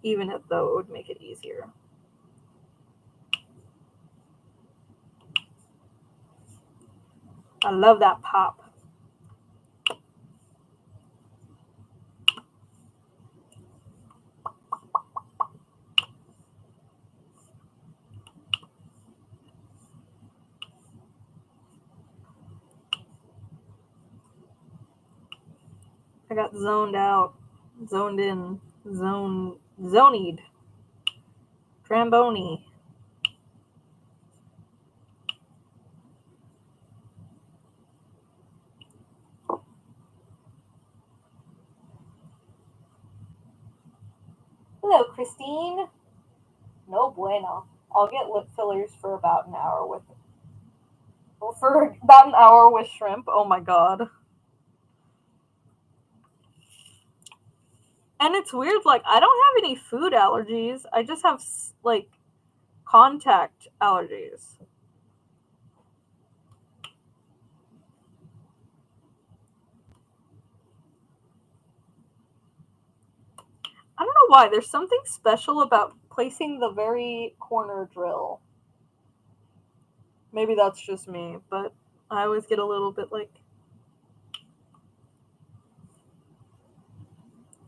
even if though it would make it easier. I love that pop. I got zoned out, zoned in, zonied, Tramboni. Hello, Christine. No bueno. I'll get lip fillers for about an hour with shrimp. Oh my god. And it's weird, like I don't have any food allergies. I just have like contact allergies. I don't know why. There's something special about placing the very corner drill. Maybe that's just me, but I always get a little bit like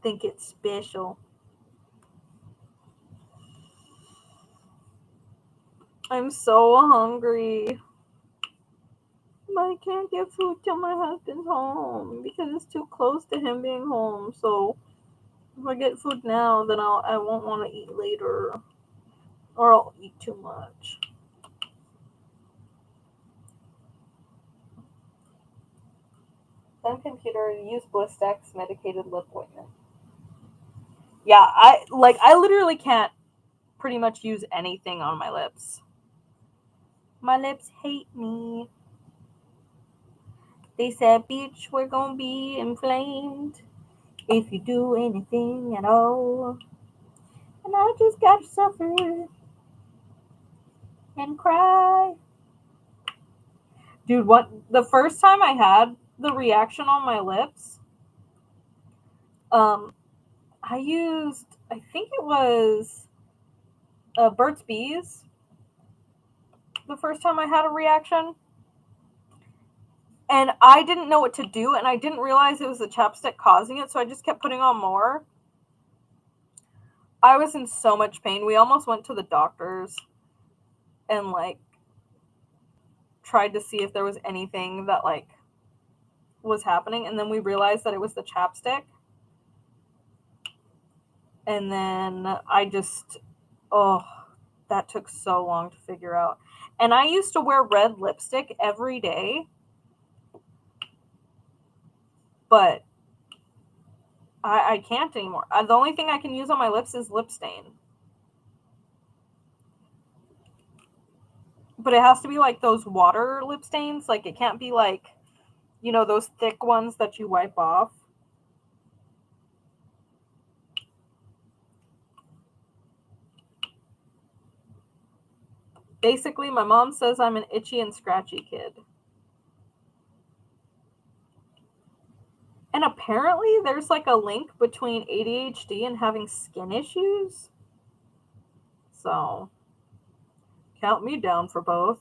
think it's special. I'm so hungry. But I can't get food till my husband's home because it's too close to him being home. So if I get food now, then I won't want to eat later, or I'll eat too much. Then computer use Blistex medicated lip ointment. Yeah, I literally can't pretty much use anything on my lips. My lips hate me. They said, bitch, we're gonna be inflamed if you do anything at all. And I just gotta suffer and cry. Dude, the first time I had the reaction on my lips, I used, I think it was Burt's Bees the first time I had a reaction. And I didn't know what to do, and I didn't realize it was the chapstick causing it, so I just kept putting on more. I was in so much pain. We almost went to the doctors and, like, tried to see if there was anything that, like, was happening, and then we realized that it was the chapstick. And then I just, oh, that took so long to figure out. And I used to wear red lipstick every day, but I can't anymore. The only thing I can use on my lips is lip stain. But it has to be like those water lip stains. Like, it can't be like, you know, those thick ones that you wipe off. Basically, my mom says I'm an itchy and scratchy kid. And apparently there's like a link between ADHD and having skin issues. So, count me down for both.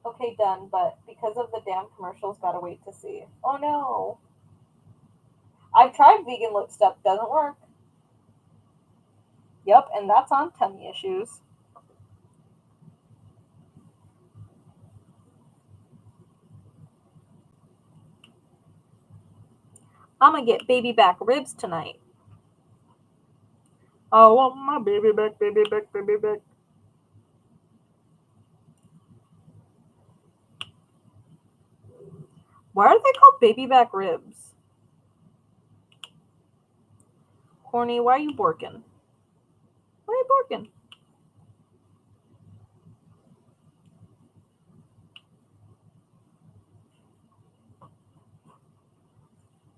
Okay, done, but because of the damn commercials, gotta wait to see. Oh no. I've tried vegan lip stuff, doesn't work. Yep, and that's on tummy issues. I'm gonna get baby back ribs tonight. I want my baby back, baby back, baby back. Why are they called baby back ribs? Corny, why are you borking? Why are you borking?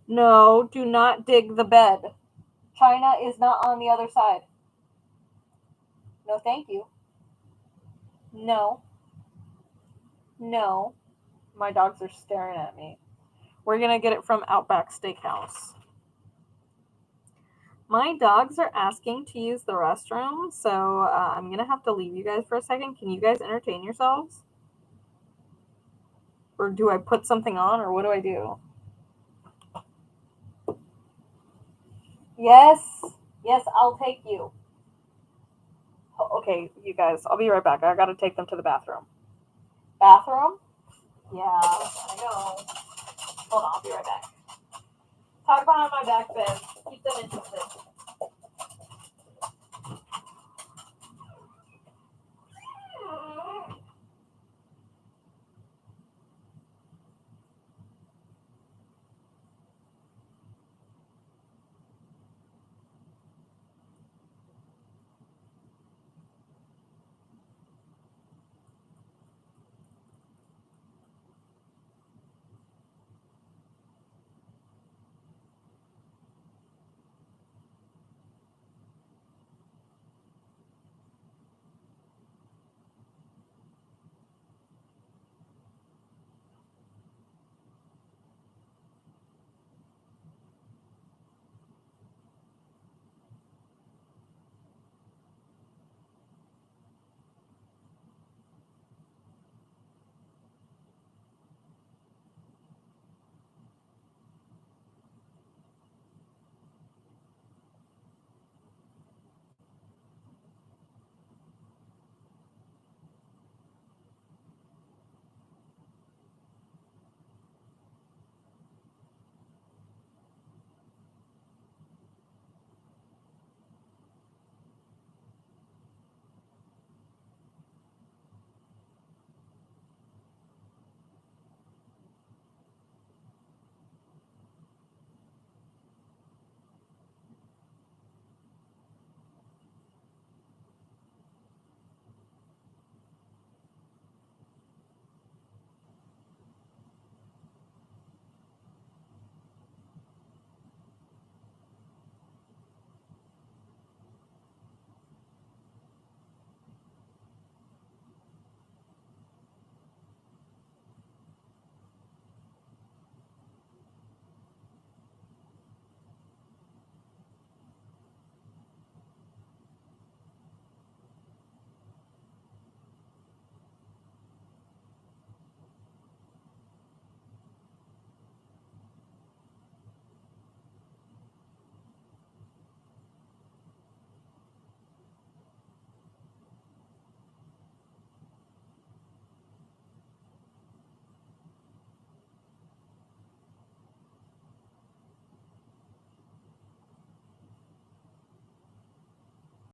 No, do not dig the bed. China is not on the other side. No, thank you. No. No. My dogs are staring at me. We're going to get it from Outback Steakhouse. My dogs are asking to use the restroom, so I'm going to have to leave you guys for a second. Can you guys entertain yourselves? Or do I put something on, or what do I do? Yes. Yes, I'll take you. Okay, you guys, I'll be right back. I got to take them to the bathroom. Bathroom? Yeah, I know. Hold on, I'll be right back. Talk behind my back, Ben.